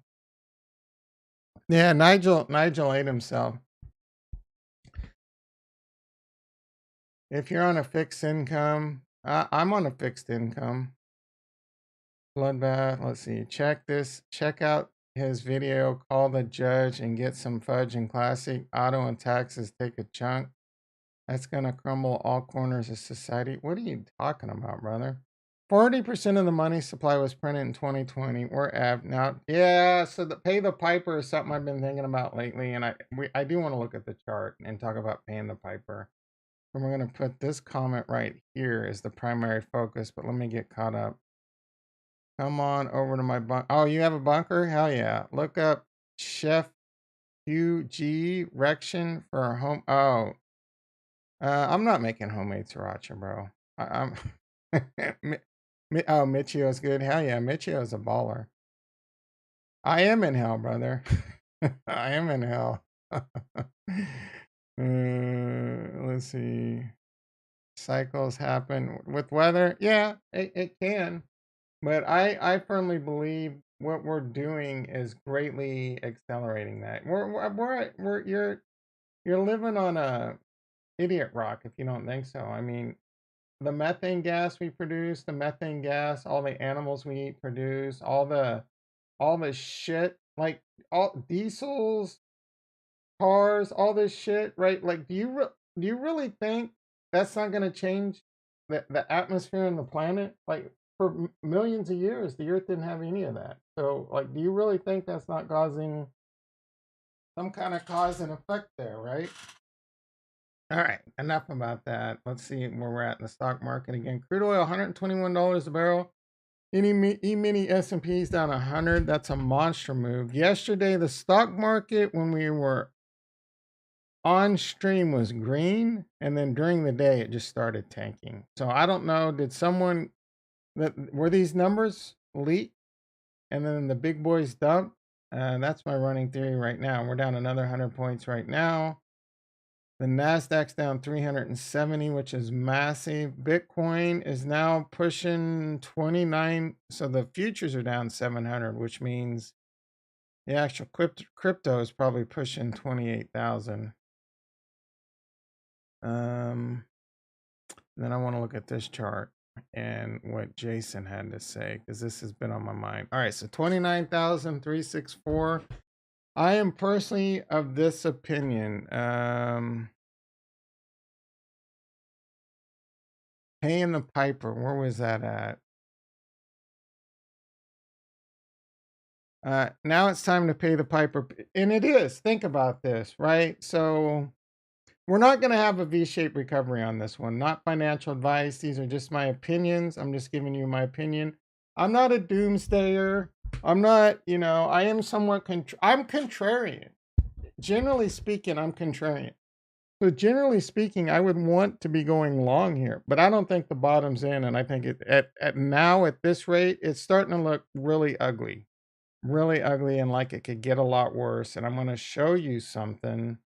Yeah, Nigel ate himself. If you're on a fixed income, I'm on a fixed income. Bloodbath. Let's see. Check this. Check out his video. Call the judge and get some fudge and classic. Auto and taxes take a chunk. That's gonna crumble all corners of society. What are you talking about, brother? 40% of the money supply was printed in 2020. We're at now. Yeah, so the pay the piper is something I've been thinking about lately, and I do want to look at the chart and talk about paying the piper. And we're gonna put this comment right here as the primary focus, but let me get caught up. Come on over to my bunk. Oh, you have a bunker? Hell yeah. Look up Chef UG Rection for a home. Oh, I'm not making homemade sriracha, bro. I'm oh, Michio's good. Hell yeah, Michio's a baller. I am in hell, brother. I am in hell. Let's see. Cycles happen with weather. Yeah, it can. But I firmly believe what we're doing is greatly accelerating that. You're living on a idiot rock if you don't think so. I mean, the methane gas we produce, the methane gas, all the animals we eat produce, all the all this shit, like all diesels, cars, all this shit, right? Like, do you really think that's not going to change the atmosphere and the planet? Like, for millions of years, the Earth didn't have any of that. So, like, do you really think that's not causing some kind of cause and effect there, right? All right, enough about that. Let's see where we're at in the stock market again. Crude oil, $121 a barrel. E-mini S&P's down 100. That's a monster move. Yesterday, the stock market, when we were on stream, was green, and then during the day it just started tanking. So I don't know, did someone that were these numbers leaked and then the big boys dump? That's my running theory right now. We're down another 100 points right now. The Nasdaq's down 370, which is massive. Bitcoin is now pushing 29, so the futures are down 700, which means the actual crypto is probably pushing 28,000. Then I want to look at this chart and what Jason had to say, because this has been on my mind. All right, so 29,364. I am personally of this opinion. Paying the piper, where was that at? Now it's time to pay the piper. And it is. Think about this, right? So we're not going to have a V-shaped recovery on this one. Not financial advice. These are just my opinions. I'm just giving you my opinion. I'm not a doomsdayer. I'm not, I am somewhat, I'm contrarian. Generally speaking, I'm contrarian. So generally speaking, I would want to be going long here, but I don't think the bottom's in. And I think at now at this rate, it's starting to look really ugly. Really ugly, and like it could get a lot worse. And I'm going to show you something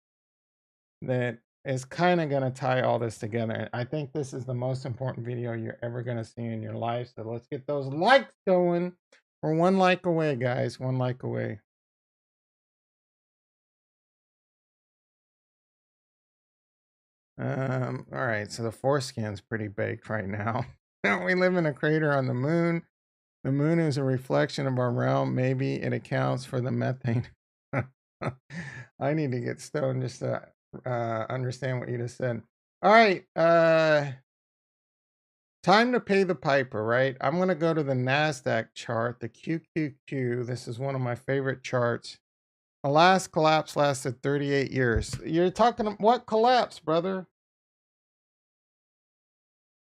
that is kind of going to tie all this together. I think this is the most important video you're ever going to see in your life. So let's get those likes going. We're one like away, guys. One like away. All right. So the foreskin's pretty baked right now. We live in a crater on the moon. The moon is a reflection of our realm. Maybe it accounts for the methane. I need to get stoned just to understand what you just said. All right. Time to pay the piper, right? I'm going to go to the NASDAQ chart, the QQQ. This is one of my favorite charts. The last collapse lasted 38 years. You're talking, what collapse, brother?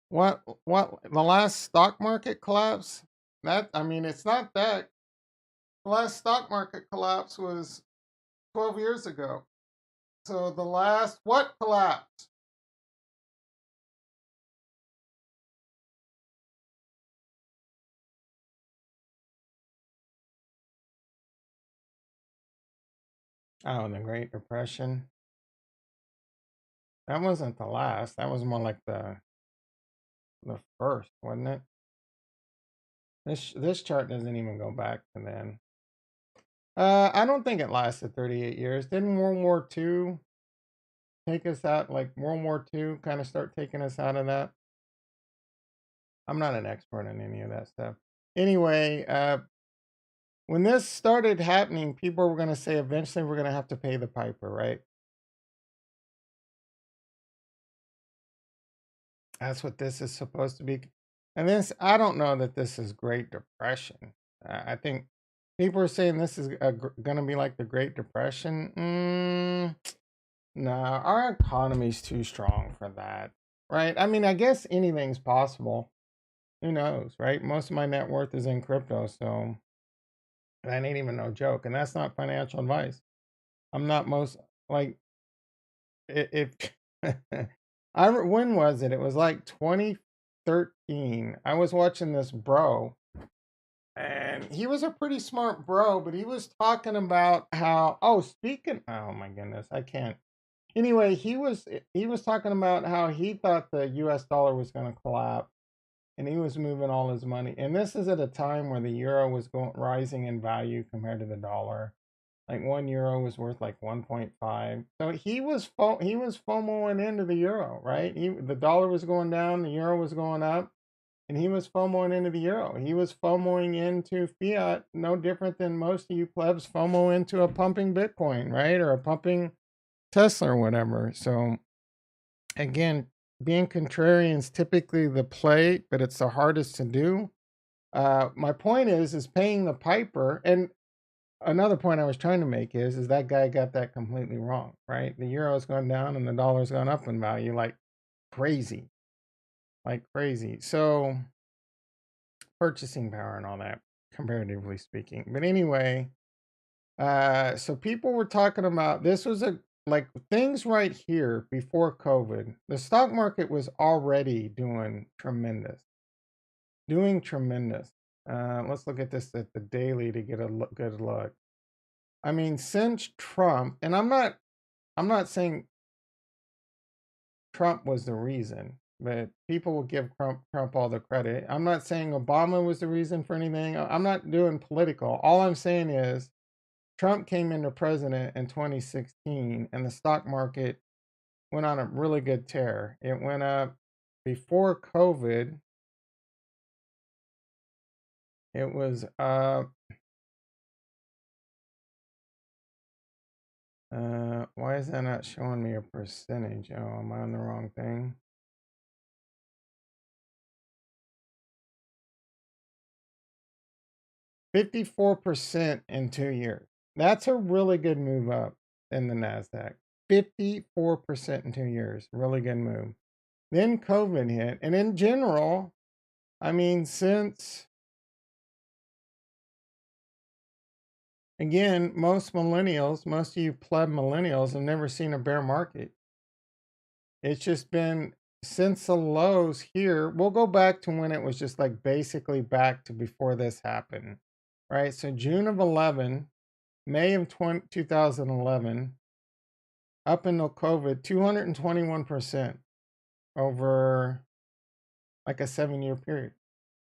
What, the last stock market collapse? It's not that. The last stock market collapse was 12 years ago. So the last, what collapse? Oh, the Great Depression. That wasn't the last. That was more like the first, wasn't it? This chart doesn't even go back to then. I don't think it lasted 38 years. Didn't World War II take us out? Like World War II kind of start taking us out of that? I'm not an expert in any of that stuff. Anyway, when this started happening, people were going to say eventually we're going to have to pay the piper, right? That's what this is supposed to be. And this, I don't know that this is Great Depression. I think people are saying this is going to be like the Great Depression. No, our economy's too strong for that, right? I mean, I guess anything's possible. Who knows, right? Most of my net worth is in crypto, so that ain't even no joke. And that's not financial advice. I'm not most like if when was it? It was like 2013. I was watching this bro, and he was a pretty smart bro, but he was talking about how, oh my goodness, I can't. Anyway, he was talking about how he thought the US dollar was going to collapse, and he was moving all his money. And this is at a time where the euro was rising in value compared to the dollar. Like 1 euro was worth like 1.5. So he was FOMOing into the euro, right? The dollar was going down, the euro was going up. And he was FOMOing into the euro. He was FOMOing into fiat, no different than most of you plebs FOMO into a pumping Bitcoin, right? Or a pumping Tesla or whatever. So again, being contrarian is typically the play, but it's the hardest to do. My point is paying the piper. And another point I was trying to make is that guy got that completely wrong, right? The euro's gone down and the dollar's gone up in value like crazy, like crazy. So purchasing power and all that, comparatively speaking. But anyway, so people were talking about this was a like things right here before COVID. The stock market was already doing tremendous. Let's look at this at the daily to get a good look. I mean, since Trump, and I'm not saying Trump was the reason, but people will give Trump all the credit. I'm not saying Obama was the reason for anything. I'm not doing political. All I'm saying is Trump came into president in 2016 and the stock market went on a really good tear. It went up before COVID. It was up. Why is that not showing me a percentage? Oh, am I on the wrong thing? 54% in 2 years. That's a really good move up in the NASDAQ. 54% in 2 years. Really good move. Then COVID hit. And in general, I mean, since, again, most of you pleb millennials have never seen a bear market. It's just been since the lows here. We'll go back to when it was just like basically back to before this happened, right? So June of 11, May of 2011, up until COVID, 221% over like a 7-year period.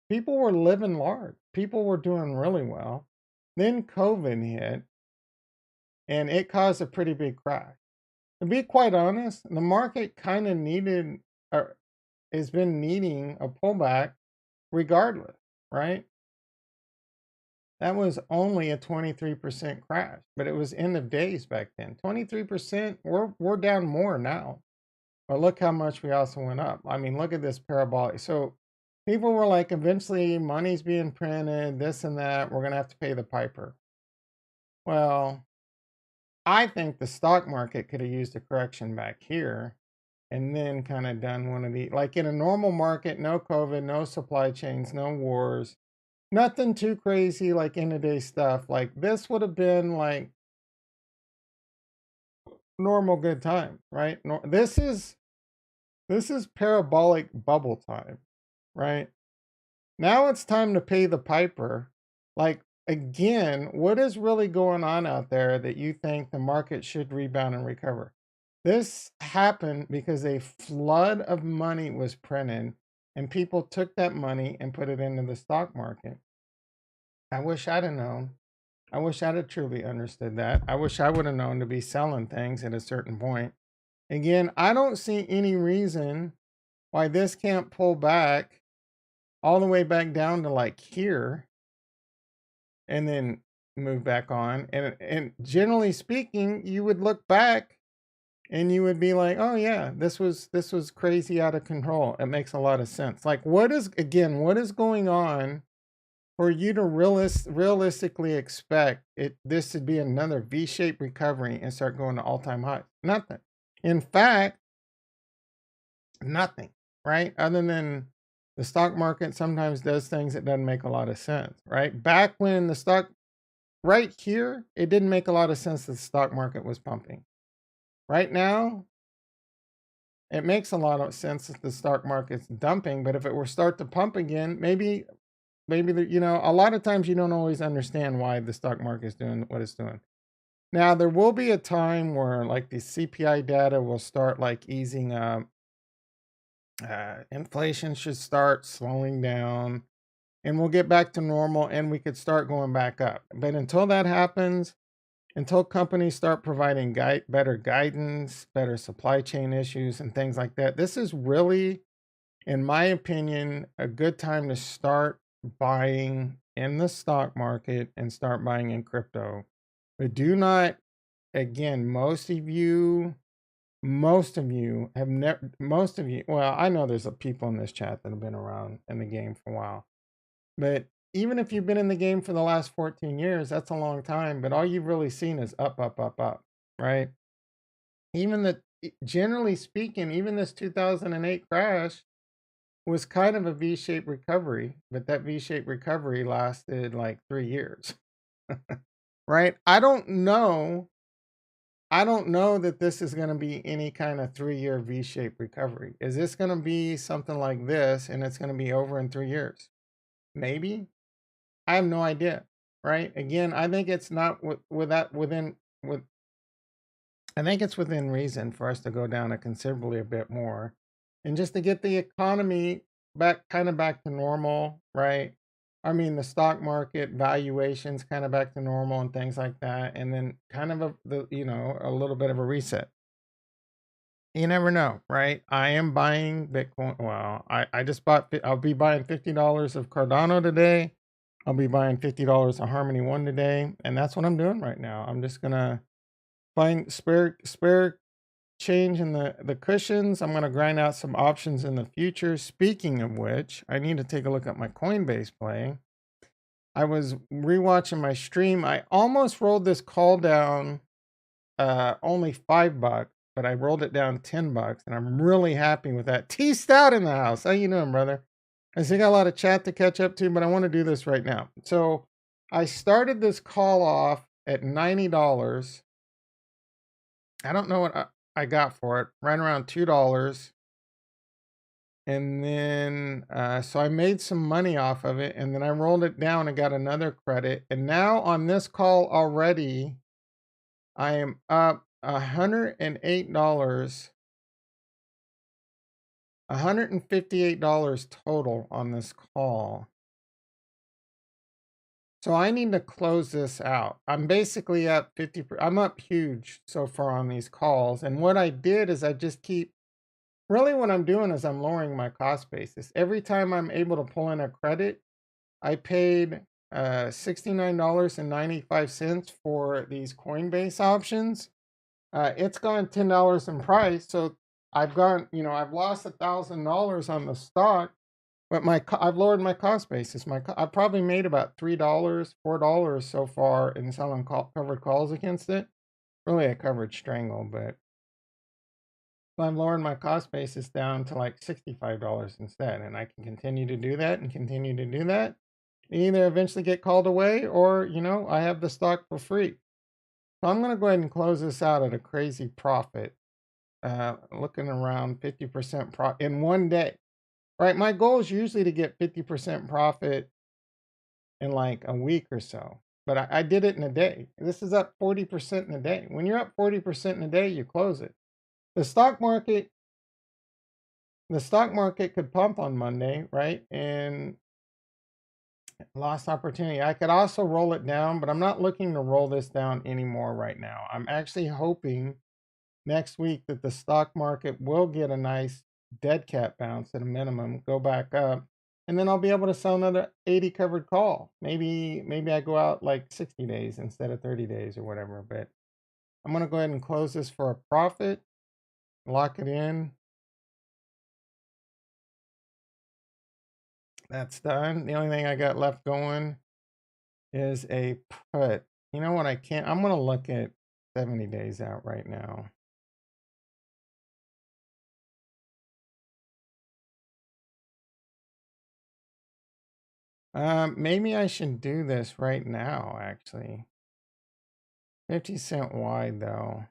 People were living large. People were doing really well. Then COVID hit and it caused a pretty big crash. To be quite honest, the market kind of needed or has been needing a pullback regardless, right? That was only a 23% crash, but it was end of days back then. 23%, we're down more now. But look how much we also went up. I mean, look at this parabolic. So people were like, eventually money's being printed, this and that. We're going to have to pay the piper. Well, I think the stock market could have used a correction back here and then kind of done one of the, like in a normal market, no COVID, no supply chains, no wars, nothing too crazy like end of day stuff. Like this would have been like normal good time, right? This is parabolic bubble time, right? Now it's time to pay the piper. Like, again, what is really going on out there that you think the market should rebound and recover? This happened because a flood of money was printed and people took that money and put it into the stock market. I wish I'd have known. I wish I'd have truly understood that. I wish I would have known to be selling things at a certain point. Again, I don't see any reason why this can't pull back all the way back down to like here and then move back on. And generally speaking, you would look back and you would be like, oh yeah, this was crazy out of control. It makes a lot of sense. Like what is going on for you to realistically expect this to be another V-shaped recovery and start going to all-time highs? Nothing. In fact, nothing, right? Other than the stock market sometimes does things that doesn't make a lot of sense, right? Back when the stock, right here, it didn't make a lot of sense that the stock market was pumping. Right now, it makes a lot of sense that the stock market's dumping, but if it were start to pump again, maybe a lot of times you don't always understand why the stock market is doing what it's doing. Now, there will be a time where like the CPI data will start like easing up. Inflation should start slowing down and we'll get back to normal and we could start going back up. But until that happens, until companies start providing better guidance, better supply chain issues and things like that, this is really in my opinion, a good time to start buying in the stock market and start buying in crypto. But do not, again, most of you have never, most of you, well, I know there's people in this chat that have been around in the game for a while, but even if you've been in the game for the last 14 years, that's a long time, but all you've really seen is up, up, up, up, right? Even the, generally speaking, even this 2008 crash was kind of a V-shaped recovery, but that V-shaped recovery lasted like 3 years, right? I don't know that this is going to be any kind of 3-year V-shaped recovery. Is this going to be something like this and it's going to be over in 3 years? Maybe. I have no idea, right? Again, I think it's not with that with I think it's within reason for us to go down a considerably a bit more, and just to get the economy back to normal, right? I mean, the stock market valuations kind of back to normal and things like that, and then kind of a little bit of a reset. You never know, right? I am buying Bitcoin. Well, I just bought. I'll be buying $50 of Cardano today. I'll be buying $50 of Harmony One today, and that's what I'm doing right now. I'm just gonna find spare change in the cushions. I'm gonna grind out some options in the future. Speaking of which, I need to take a look at my Coinbase play. I was rewatching my stream. I almost rolled this call down only $5, but I rolled it down $10, and I'm really happy with that. T Stout in the house. How you doing, brother? I still got a lot of chat to catch up to, but I want to do this right now. So I started this call off at $90. I don't know what I got for it, right around $2. And then, so I made some money off of it, and then I rolled it down and got another credit. And now on this call already, I am up $108, $158 total on this call. So I need to close this out. I'm basically up 50. I'm up huge so far on these calls. And what I did is I just keep, really what I'm doing is I'm lowering my cost basis. Every time I'm able to pull in a credit, I paid $69.95 for these Coinbase options. It's gone $10 in price. So I've lost $1,000 on the stock, but I've lowered my cost basis. I've probably made about $3, $4 so far in selling covered calls against it. Really a covered strangle, but I'm lowering my cost basis down to like $65 instead, and I can continue to do that and continue to do that. Either eventually get called away, or I have the stock for free. So I'm gonna go ahead and close this out at a crazy profit. Looking around 50% profit in one day. Right, my goal is usually to get 50% profit in like a week or so, but I did it in a day. This is up 40% in a day. When you're up 40% in a day, you close it. The stock market, the stock market could pump on Monday, right? And lost opportunity. I could also roll it down, but I'm not looking to roll this down anymore right now. I'm actually hoping next week that the stock market will get a nice dead cat bounce at a minimum, go back up, and then I'll be able to sell another 80 covered call. Maybe I go out like 60 days instead of 30 days or whatever, but I'm going to go ahead and close this for a profit, lock it in. That's done. The only thing I got left going is a put. You know what? I'm going to look at 70 days out right now. Maybe I should do this right now, actually. 50-cent wide, though.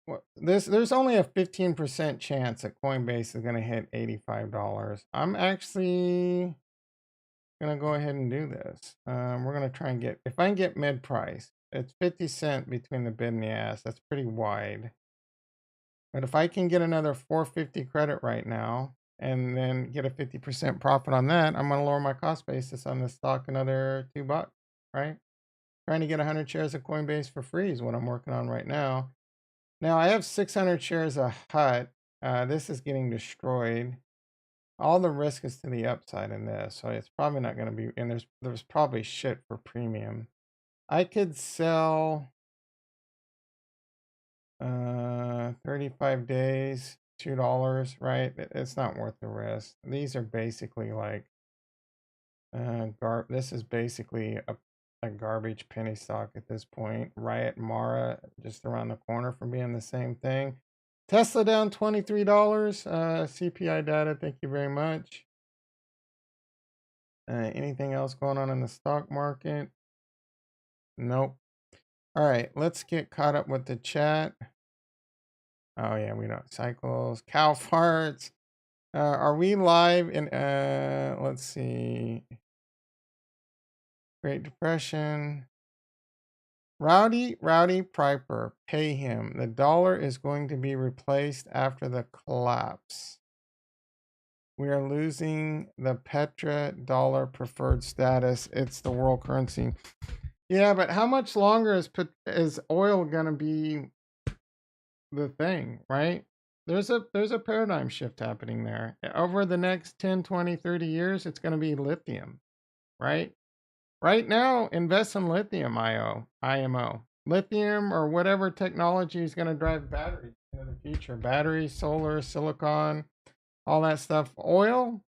Well, there's only a 15% chance that Coinbase is going to hit $85. I'm actually going to go ahead and do this. We're going to try and get, if I can get mid price, it's 50 cent between the bid and the ask. That's pretty wide. But if I can get another 450 credit right now and then get a 50% profit on that, I'm going to lower my cost basis on this stock another $2, right? Trying to get 100 shares of Coinbase for free is what I'm working on right now. Now I have 600 shares of HUT. This is getting destroyed. All the risk is to the upside in this, so it's probably not going to be. And there's probably shit for premium. I could sell 35 days, $2, right? It's not worth the risk. These are basically like this is basically a garbage penny stock at this point. Riot Mara just around the corner from being the same thing. Tesla down $23. CPI data, thank you very much. Anything else going on in the stock market? Nope. All right, let's get caught up with the chat. Oh yeah, we don't cycles. Cow farts. Are we live in let's see. Great Depression. Rowdy Piper, pay him. The dollar is going to be replaced after the collapse. We are losing the petrodollar preferred status. It's the world currency. Yeah, but how much longer is oil gonna be the thing, right? There's a paradigm shift happening there. Over the next 10, 20, 30 years, it's gonna be lithium, right? Right now, invest in lithium IMO. Lithium or whatever technology is gonna drive batteries into the future. Batteries, solar, silicon, all that stuff. Oil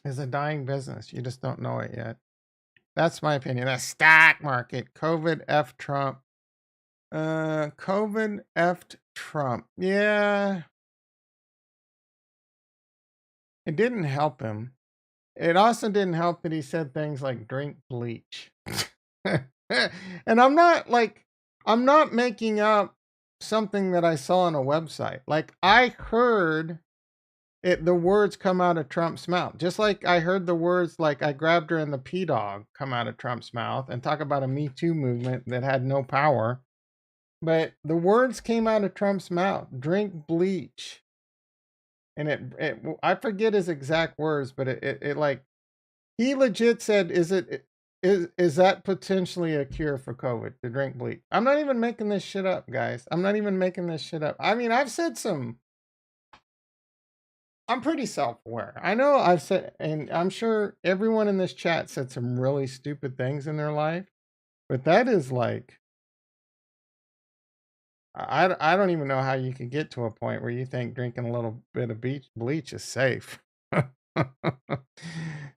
is a dying business. You just don't know it yet. That's my opinion. The stock market. COVID F Trump. COVID F'd Trump. Yeah. It didn't help him. It also didn't help that he said things like drink bleach. And I'm not making up something that I saw on a website. Like I heard the words come out of Trump's mouth. Just like I heard the words like I grabbed her in the pee dog come out of Trump's mouth and talk about a Me Too movement that had no power. But the words came out of Trump's mouth. Drink bleach. And I forget his exact words, but it like he legit said, is that potentially a cure for COVID to drink bleach? I'm not even making this shit up, guys. I'm not even making this shit up. I mean, I'm pretty self-aware. I know I've said, and I'm sure everyone in this chat said some really stupid things in their life, but that is like, I don't even know how you could get to a point where you think drinking a little bit of bleach is safe.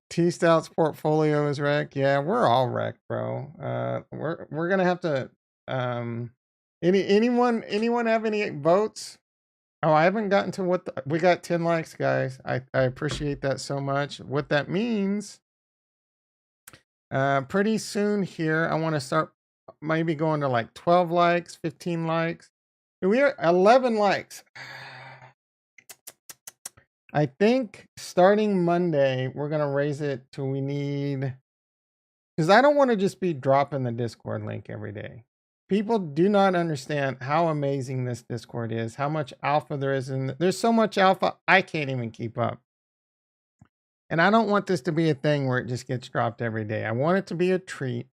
T Stout's portfolio is wrecked. Yeah, we're all wrecked, bro. We're gonna have to. Anyone have any votes? Oh, I haven't gotten to we got 10 likes, guys. I appreciate that so much. What that means, pretty soon here, I want to start maybe going to like 12 likes, 15 likes. We are 11 likes. I think starting Monday, we're going to raise it till we need, because I don't want to just be dropping the Discord link every day. People do not understand how amazing this Discord is, how much alpha there is. And there's so much alpha, I can't even keep up. And I don't want this to be a thing where it just gets dropped every day. I want it to be a treat.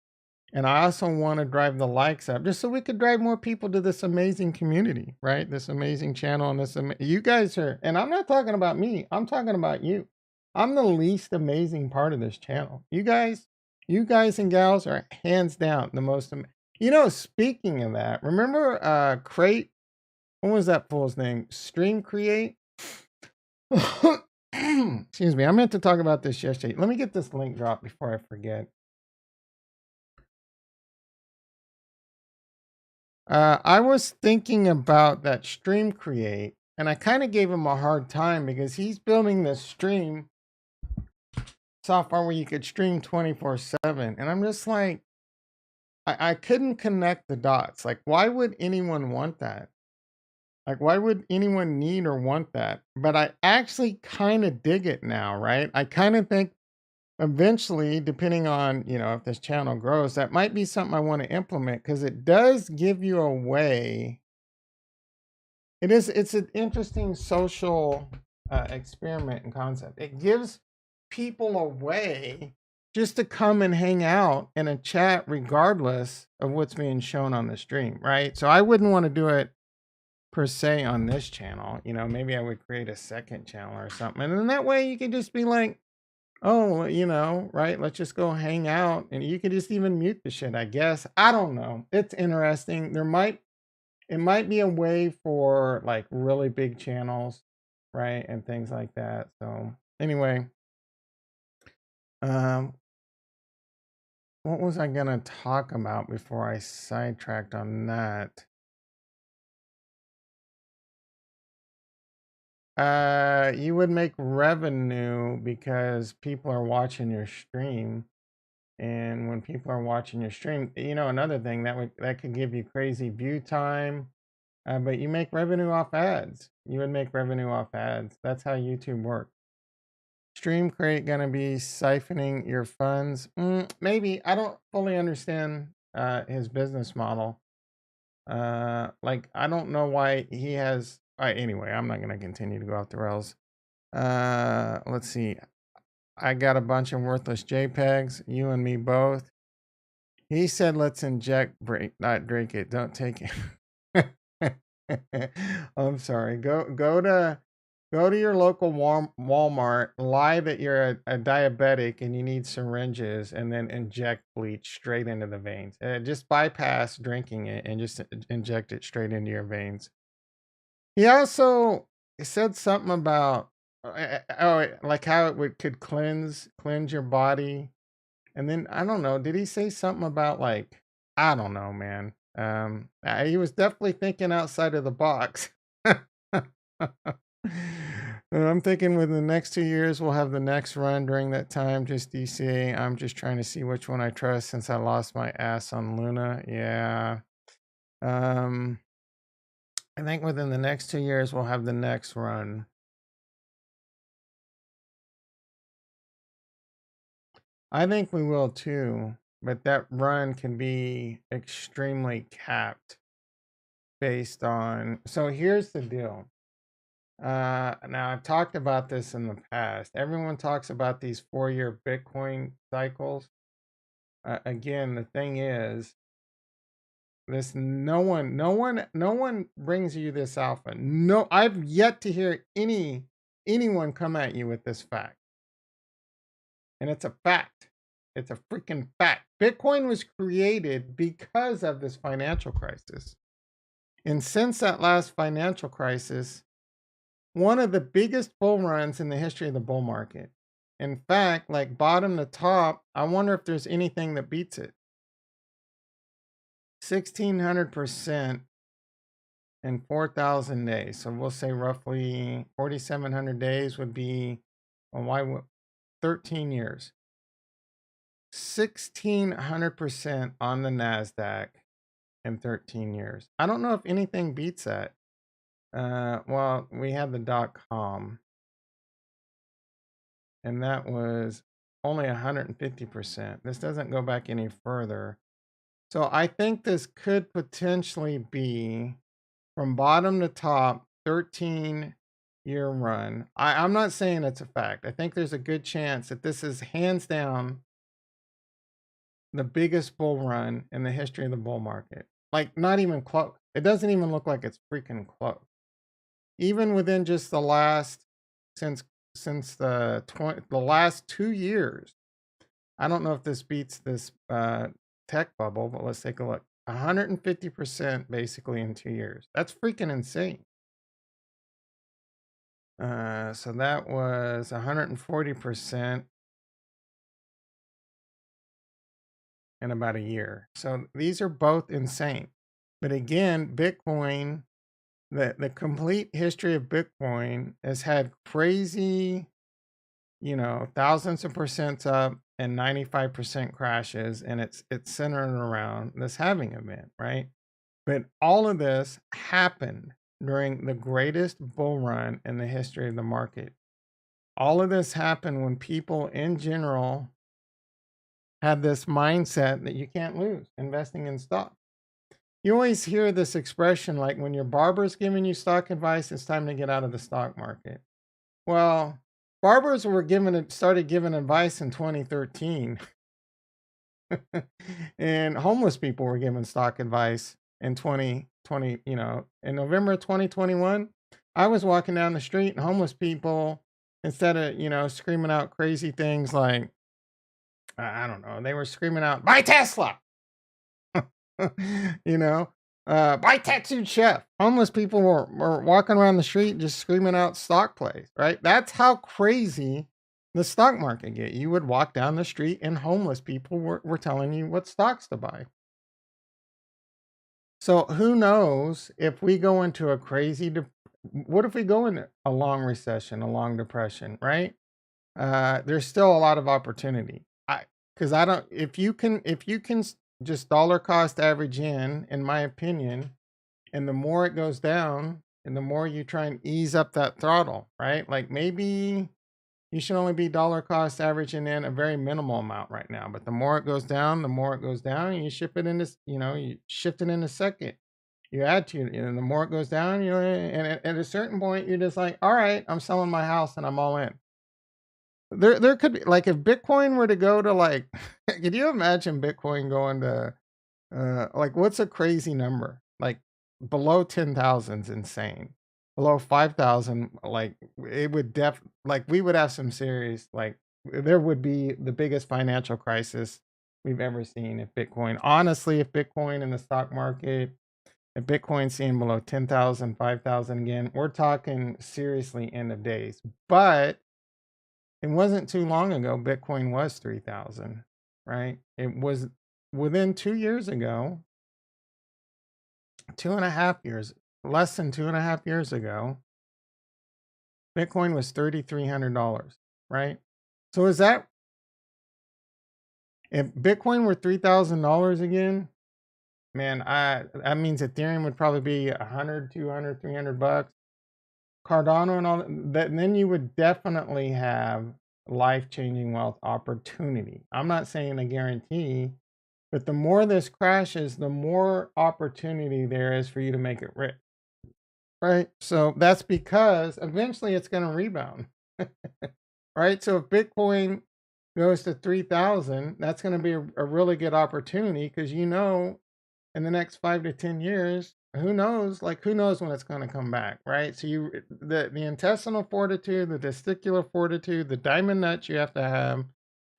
And I also want to drive the likes up just so we could drive more people to this amazing community, right? This amazing channel. And you guys are, and I'm not talking about me. I'm talking about you. I'm the least amazing part of this channel. You guys and gals are hands down the most. Speaking of that, remember Crate? What was that fool's name? Stream Create? Excuse me. I meant to talk about this yesterday. Let me get this link dropped before I forget. I was thinking about that Stream Create, and I kind of gave him a hard time because he's building this stream software where you could stream 24/7. And I'm just like, I couldn't connect the dots. Like, why would anyone want that? Like, why would anyone need or want that? But I actually kind of dig it now, right? I kind of think eventually, depending on, if this channel grows, that might be something I want to implement because it does give you a way. It's an interesting social experiment and concept. It gives people a way just to come and hang out in a chat regardless of what's being shown on the stream, right? So I wouldn't want to do it per se on this channel. You know, maybe I would create a second channel or something. And then that way you can just be like, oh, you know, right? Let's just go hang out. And you can just even mute the shit, I guess. I don't know. It's interesting. It might be a way for like really big channels, right? And things like that. So anyway, um, what was I gonna talk about before I sidetracked on that? You would make revenue because people are watching your stream. And when people are watching your stream, you know, another thing that could give you crazy view time. But you make revenue off ads. You would make revenue off ads. That's how YouTube works. Stream Crate gonna be siphoning your funds? Maybe. I don't fully understand his business model. Like I don't know why he has. Anyway, I'm not gonna continue to go off the rails. Let's see. I got a bunch of worthless JPEGs. You and me both. He said, "Let's inject, break, not drink it. Don't take it." I'm sorry. Go to your local Walmart. Lie that you're a diabetic and you need syringes, and then inject bleach straight into the veins. Just bypass drinking it and just inject it straight into your veins. He also said something about like how it could cleanse your body. And then I don't know, did he say something about like I don't know, man. He was definitely thinking outside of the box. I'm thinking within the next 2 years we'll have the next run during that time. Just DCA. I'm just trying to see which one I trust since I lost my ass on Luna. Yeah. Um, I think within the next 2 years we'll have the next run. I think we will too, but that run can be extremely capped based on. So here's the deal. Now I've talked about this in the past. Everyone talks about these 4-year Bitcoin cycles. Again, the thing is, this no one brings you this alpha. No, I've yet to hear anyone come at you with this fact. And it's a fact. It's a freaking fact. Bitcoin was created because of this financial crisis. And since that last financial crisis, one of the biggest bull runs in the history of the bull market. In fact, like bottom to top, I wonder if there's anything that beats it. 1,600% in 4,000 days. So we'll say roughly 4,700 days would be, well, why 13 years. 1,600% on the NASDAQ in 13 years. I don't know if anything beats that. Well, we had the .com, and that was only 150%. This doesn't go back any further. So I think this could potentially be from bottom to top 13-year run. I'm not saying it's a fact. I think there's a good chance that this is hands down the biggest bull run in the history of the bull market. Like not even close. It doesn't even look like it's freaking close. Even within just the last since the last 2 years. I don't know if this beats this tech bubble, but let's take a look. 150% basically in 2 years. That's freaking insane. So that was 140% in about a year. So these are both insane. But again, Bitcoin, the complete history of Bitcoin has had crazy, you know, thousands of percent up and 95% crashes, and it's centered around this halving event, right? But all of this happened during the greatest bull run in the history of the market. All of this happened when people in general had this mindset that you can't lose investing in stock. You always hear this expression like when your barber's giving you stock advice, it's time to get out of the stock market. Well, barbers started giving advice in 2013. And homeless people were giving stock advice in 2020, in November of 2021, I was walking down the street and homeless people, instead of, screaming out crazy things like, I don't know, they were screaming out, buy Tesla, you know, buy Tattooed Chef. Homeless people were walking around the street just screaming out stock plays, right? That's how crazy the stock market get. You would walk down the street and homeless people were telling you what stocks to buy. So who knows if we go into a what if we go into a long recession, a long depression, right? There's still a lot of opportunity. Because I don't, if you can just dollar cost average in my opinion, and the more it goes down, and the more you try and ease up that throttle, right? Like maybe you should only be dollar cost averaging in a very minimal amount right now, but the more it goes down, the more it goes down. And you ship it into, you shift it in a second. You add to it, and the more it goes down, and at a certain point, you're just like, all right, I'm selling my house and I'm all in. There could be, like, if Bitcoin were to go to like, could you imagine Bitcoin going to like, what's a crazy number? Like below 10,000 is insane. Below 5,000, like it would like we would have some serious, like there would be the biggest financial crisis we've ever seen if Bitcoin, honestly, if Bitcoin in the stock market, if Bitcoin seeing below 10,000, 5,000 again, we're talking seriously end of days. But it wasn't too long ago, Bitcoin was 3,000, right? It was within 2 years ago, 2.5 years, less than 2.5 years ago, Bitcoin was $3,300, right? So is that, if Bitcoin were $3,000 again, man, that means Ethereum would probably be 100, 200, $300. Cardano and all that, then you would definitely have life-changing wealth opportunity. I'm not saying a guarantee, but the more this crashes, the more opportunity there is for you to make it rich, right? So that's because eventually it's going to rebound, right? So if Bitcoin goes to 3,000, that's going to be a really good opportunity, because in the next 5 to 10 years, who knows when it's going to come back, right? So the intestinal fortitude, the testicular fortitude, the diamond nuts you have to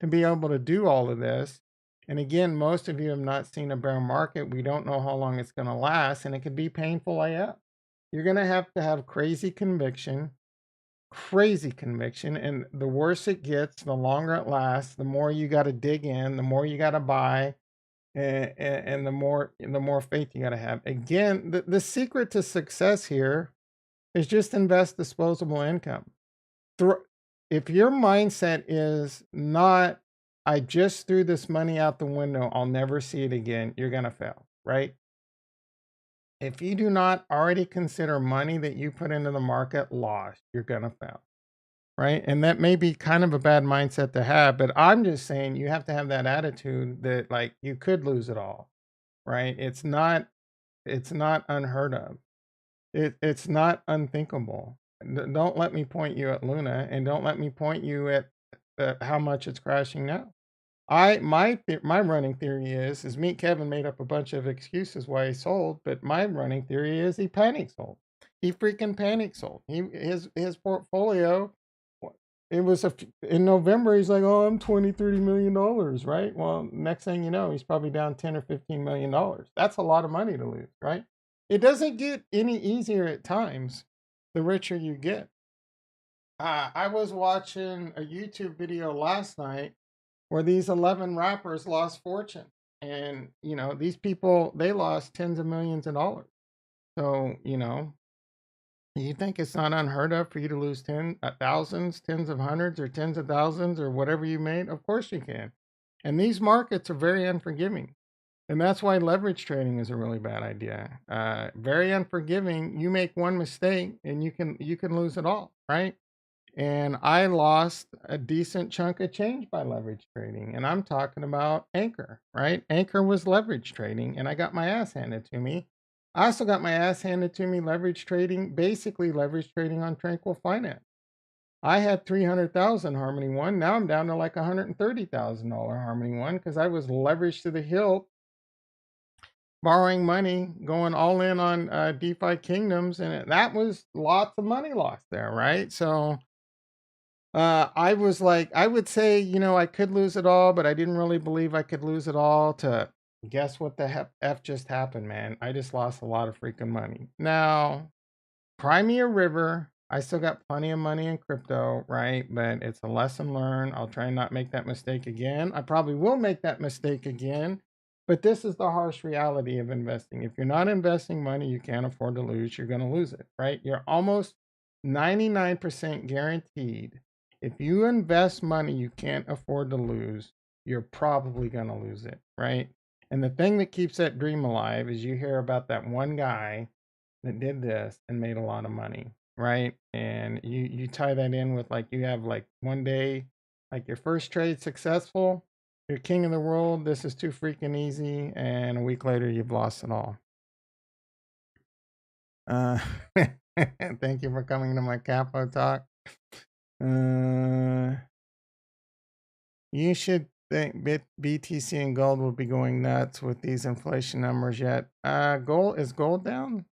be able to do all of this. And again, most of you have not seen a bear market. We don't know how long it's going to last, and it could be painful AF. You're going to have crazy conviction. And the worse it gets, the longer it lasts, the more you got to dig in, the more you got to buy, and the more faith you got to have. Again, the secret to success here is just invest disposable income. If your mindset is not, I just threw this money out the window, I'll never see it again, you're going to fail, right? If you do not already consider money that you put into the market lost, you're going to fail, right? And that may be kind of a bad mindset to have, but I'm just saying you have to have that attitude that, like, you could lose it all, right? It's not unheard of. It's not unthinkable. Don't let me point you at Luna, and don't let me point you at how much it's crashing now. My running theory is Meet Kevin made up a bunch of excuses why he sold, but my running theory is he panic sold. He freaking panic sold. His portfolio, it was in November, he's like, oh, I'm 20-30 million dollars, right? Well, next thing you know, he's probably down 10 or 15 million dollars. That's a lot of money to lose, right? It doesn't get any easier at times the richer you get. I was watching a YouTube video last night where these 11 rappers lost fortune. And, these people, they lost tens of millions of dollars. So, you think it's not unheard of for you to lose thousands, tens of hundreds, or tens of thousands, or whatever you made? Of course you can. And these markets are very unforgiving. And that's why leverage trading is a really bad idea. Very unforgiving. You make one mistake and you can lose it all, right? And I lost a decent chunk of change by leverage trading. And I'm talking about Anchor, right? Anchor was leverage trading, and I got my ass handed to me. I also got my ass handed to me basically leverage trading on Tranquil Finance. I had 300,000 Harmony One. Now I'm down to like $130,000 Harmony One, because I was leveraged to the hilt borrowing money, going all in on DeFi kingdoms, and that was lots of money lost there, right? So I was like, I would say, I could lose it all, but I didn't really believe I could lose it all. To guess what the F just happened, man? I just lost a lot of freaking money. Now, Crimea River, I still got plenty of money in crypto, right? But it's a lesson learned. I'll try and not make that mistake again. I probably will make that mistake again. But this is the harsh reality of investing. If you're not investing money you can't afford to lose, you're going to lose it, right? You're almost 99% guaranteed. If you invest money you can't afford to lose, you're probably going to lose it, right? And the thing that keeps that dream alive is you hear about that one guy that did this and made a lot of money, right? And you tie that in with, like, you have like one day, like your first trade successful, you're king of the world, this is too freaking easy, and a week later you've lost it all. Uh, thank you for coming to my Capo talk. You should think BTC and gold will be going nuts with these inflation numbers yet. Gold, is gold down?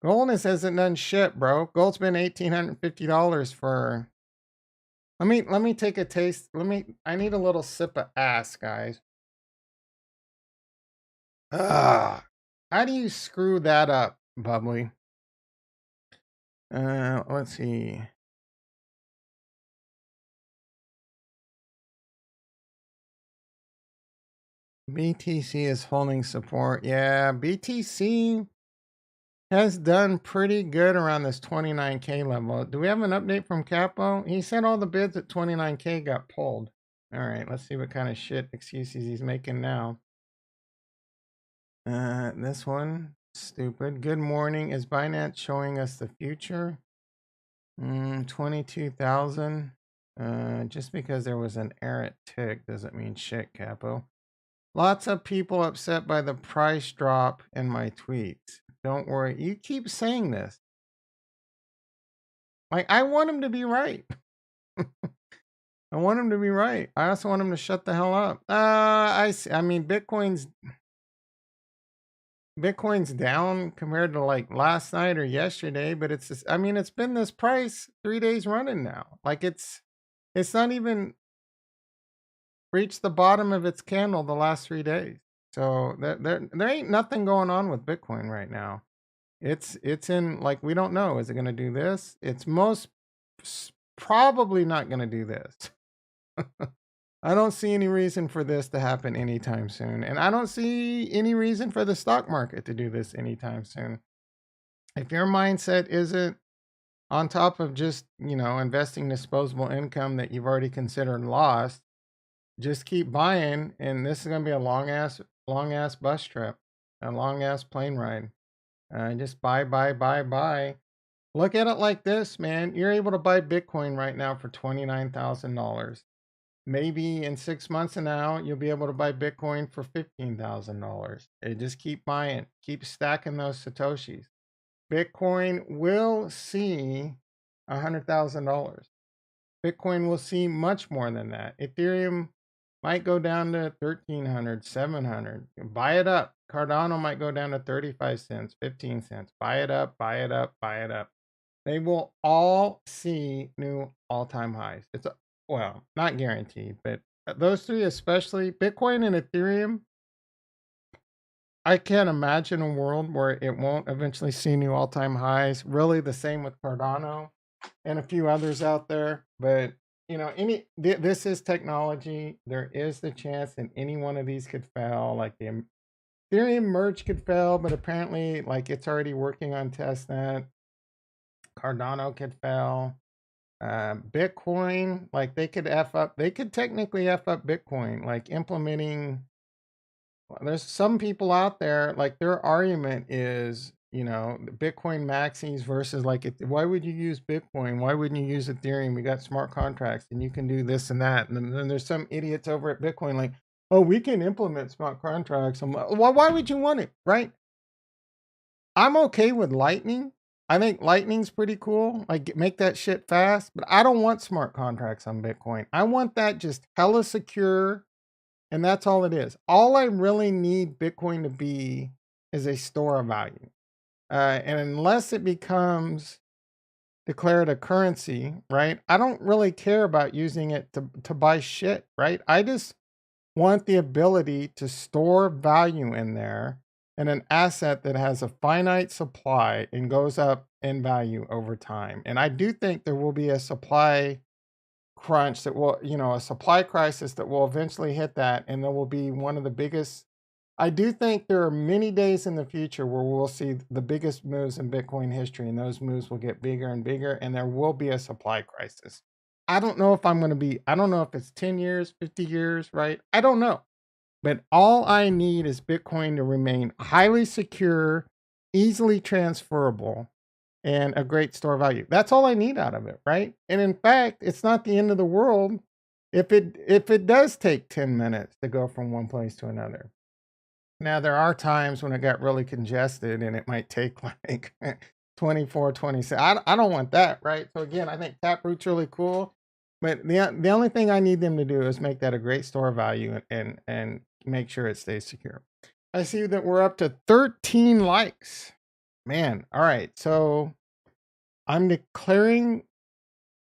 Gold hasn't done shit, bro. Gold's been $1,850 for. Let me take a taste. I need a little sip of ass, guys. Ugh. How do you screw that up, bubbly? Let's see. BTC is holding support. Yeah, BTC has done pretty good around this 29K level. Do we have an update from Capo? He said all the bids at 29K got pulled. All right, let's see what kind of shit excuses he's making now. This one, stupid. Good morning. Is Binance showing us the future? 22,000. Just because there was an errant tick doesn't mean shit, Capo. Lots of people upset by the price drop in my tweets. Don't worry. You keep saying this. Like, I want him to be right. I want him to be right. I also want him to shut the hell up. I mean, Bitcoin's down compared to like last night or yesterday, but it's just, it's been this price 3 days running now. Like it's not even reached the bottom of its candle the last 3 days. So there ain't nothing going on with Bitcoin right now. It's in, like, we don't know. Is it going to do this? It's most probably not going to do this. I don't see any reason for this to happen anytime soon. And I don't see any reason for the stock market to do this anytime soon. If your mindset isn't on top of just, investing disposable income that you've already considered lost, just keep buying. And this is going to be a long ass bus trip, a long ass plane ride. Just buy. Look at it like this, man. You're able to buy Bitcoin right now for $29,000. Maybe in 6 months from now, you'll be able to buy Bitcoin for $15,000. Just keep buying, keep stacking those Satoshis. Bitcoin will see $100,000. Bitcoin will see much more than that. Ethereum might go down to 1,300, 700. Buy it up. Cardano might go down to 35 cents, 15 cents. Buy it up. They will all see new all-time highs. Well, not guaranteed, but those three, especially Bitcoin and Ethereum, I can't imagine a world where it won't eventually see new all-time highs. Really, the same with Cardano and a few others out there. But this is technology. There is the chance that any one of these could fail. Like the Ethereum merge could fail, but apparently, like, it's already working on testnet. Cardano could fail. Bitcoin, like, they could technically F up Bitcoin, like implementing. There's some people out there, like, their argument is, Bitcoin maxis versus, like, why would you use Bitcoin? Why wouldn't you use Ethereum? We got smart contracts and you can do this and that. And then there's some idiots over at Bitcoin like, oh, we can implement smart contracts. I'm like, well, why would you want it, right? I'm okay with Lightning. I think Lightning's pretty cool. Like, make that shit fast, but I don't want smart contracts on Bitcoin. I want that just hella secure. And that's all it is. All I really need Bitcoin to be is a store of value. And unless it becomes declared a currency, right? I don't really care about using it to buy shit, right? I just want the ability to store value in there and an asset that has a finite supply and goes up in value over time. And I do think there will be a supply crunch that will, a supply crisis that will eventually hit that. And there will be one of the biggest. I do think there are many days in the future where we'll see the biggest moves in Bitcoin history, and those moves will get bigger and bigger, and there will be a supply crisis. I don't know if I don't know if it's 10 years, 50 years, right? I don't know. But all I need is Bitcoin to remain highly secure, easily transferable, and a great store value. That's all I need out of it, right? And in fact, it's not the end of the world if it does take 10 minutes to go from one place to another. Now, there are times when it got really congested and it might take like 24, 26. I don't want that, right? So again, I think Taproot's really cool. But the only thing I need them to do is make that a great store of value and make sure it stays secure. I see that we're up to 13 likes. Man, all right. So I'm declaring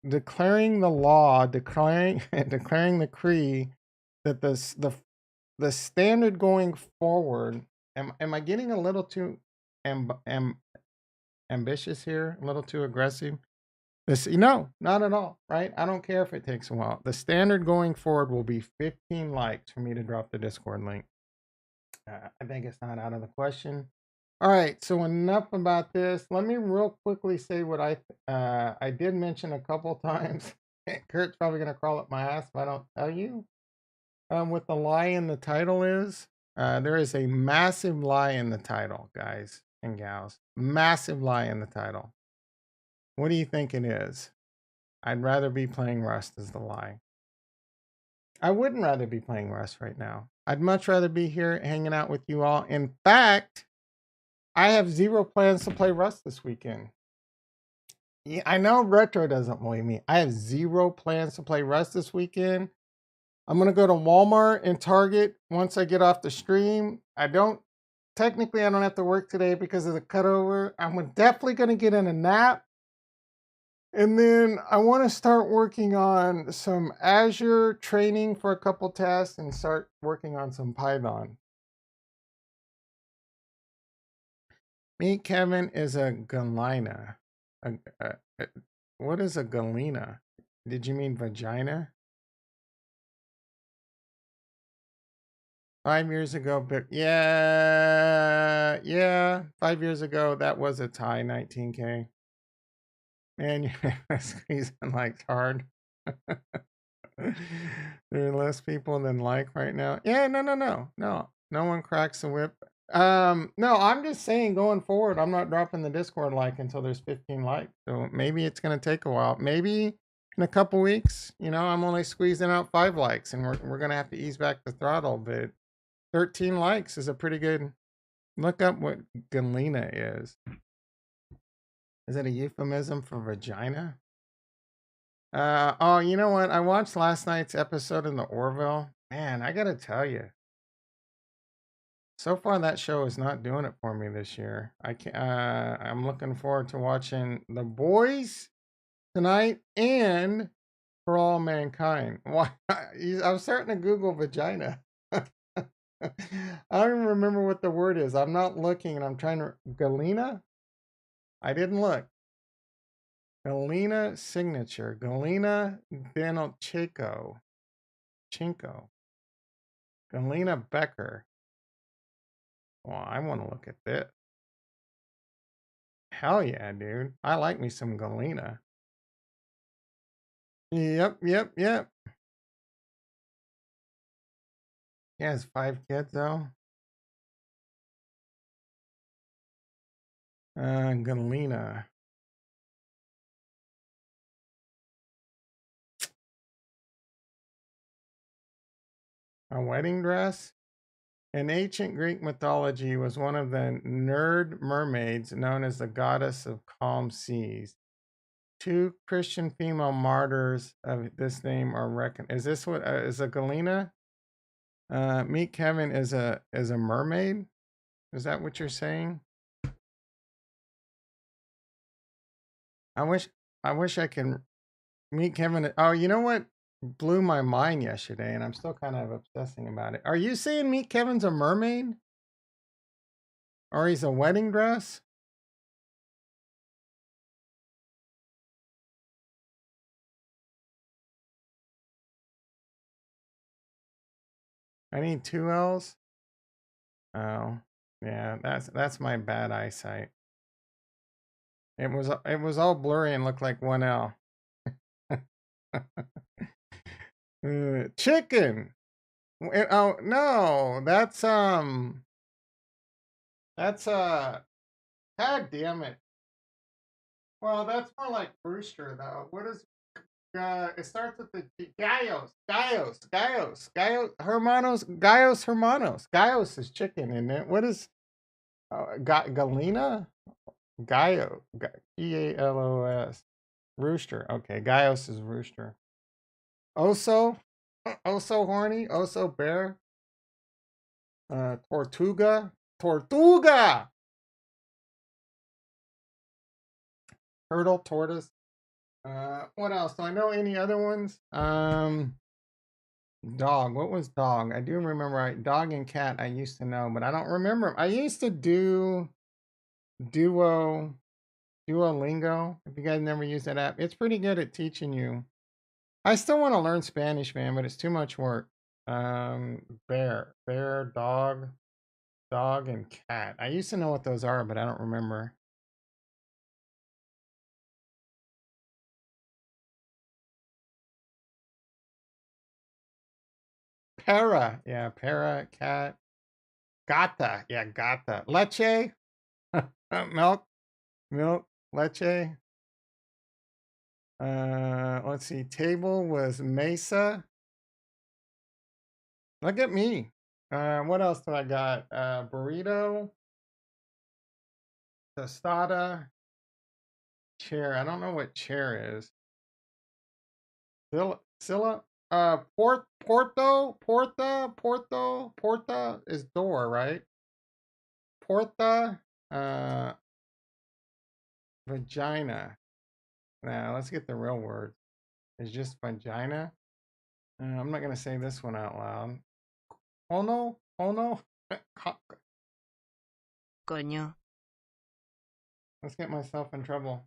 the law, declaring declaring the decree that the standard going forward. Am I getting a little too ambitious here? A little too aggressive? No, not at all, right? I don't care if it takes a while. The standard going forward will be 15 likes for me to drop the Discord link. I think it's not out of the question. All right, so enough about this. Let me real quickly say what I did mention a couple times. Kurt's probably gonna crawl up my ass if I don't tell you. What the lie in the title is. There is a massive lie in the title, guys and gals. Massive lie in the title. What do you think it is? I'd rather be playing Rust is the lie. I wouldn't rather be playing Rust right now. I'd much rather be here hanging out with you all. In fact, I have zero plans to play Rust this weekend. Yeah, I know Retro doesn't believe me. I have zero plans to play Rust this weekend. I'm going to go to Walmart and Target once I get off the stream. Technically, I don't have to work today because of the cutover. I'm definitely going to get in a nap. And then I want to start working on some Azure training for a couple tests and start working on some Python. Me, Kevin, is a galina. What is a galina? Did you mean vagina? 5 years ago, but yeah. 5 years ago, that was a tie, 19K. Man, you're squeezing like hard. There are less people than like right now. Yeah, no one cracks the whip. No, I'm just saying going forward, I'm not dropping the Discord like until there's 15 likes. So maybe it's gonna take a while. Maybe in a couple weeks, I'm only squeezing out 5 likes, and we're gonna have to ease back the throttle. But 13 likes is a pretty good. Look up what galena is. Is it a euphemism for vagina? Oh, you know what? I watched last night's episode in the Orville. Man, I gotta tell you, so far that show is not doing it for me this year. I'm looking forward to watching The Boys tonight and For All Mankind. Why? I'm starting to Google vagina. I don't even remember what the word is. I'm not looking, and I'm trying to Galena. I didn't look. Galena signature. Galena Danilchenko. Chinko. Galena Becker. Well, I want to look at this. Hell yeah, dude. I like me some Galena. Yep. He has 5 kids, though. Galena. A wedding dress? In ancient Greek mythology, was one of the nerd mermaids known as the goddess of calm seas. 2 Christian female martyrs of this name are reckoned. Is this what is a Galena? Meet Kevin is a mermaid. Is that what you're saying? I wish I can meet Kevin. Oh, you know what blew my mind yesterday, and I'm still kind of obsessing about it. Are you saying Meet Kevin's a mermaid? Or he's a wedding dress? I need two L's. Oh, yeah, that's my bad eyesight. It was all blurry and looked like one L. Chicken. Oh no, that's God damn it. Well, that's more like rooster though. What is it starts with the Hermanos. Gallos is chicken, isn't it? What is Galena? Gallo, Ealos. Rooster. Okay, Gallos is rooster. Oso, Oso horny, Oso bear, Tortuga, turtle, tortoise. What else? Do I know any other ones? Dog. What was dog? I do remember. Dog and cat. I used to know, but I don't remember. I used to do Duolingo. If you guys never used that app, it's pretty good at teaching you. I still want to learn Spanish, man, but it's too much work. Bear, dog, and cat. I used to know what those are, but I don't remember. Para, yeah, para, cat. Gata, yeah, gata. Leche, milk, leche. Let's see. Table was mesa. Look at me. What else do I got? Burrito, tostada, chair. I don't know what chair is. Scylla. Porta is door, right? Porta, uh, vagina. Now let's get the real word. It's just vagina. I'm not gonna say this one out loud. Ono. Coño. Let's get myself in trouble.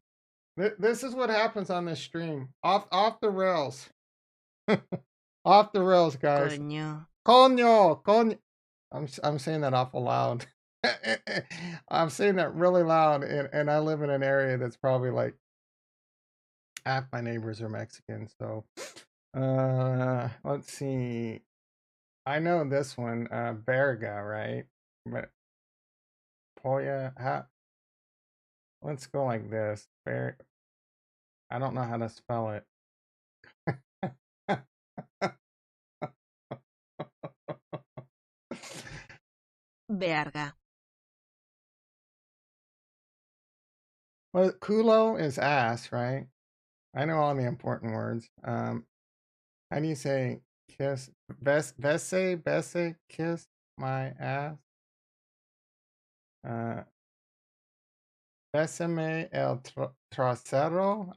This is what happens on this stream. Off the rails. Off the rails, guys. Coño. Coño. I'm saying that awful loud. I'm saying that really loud, and I live in an area that's probably like half my neighbors are Mexican. So, let's see. I know this one, Berga, right? But Poya, let's go like this. I don't know how to spell it. Verga. Well, culo is ass, right? I know all the important words. How do you say kiss? Bese, kiss my ass. Besame el trasero.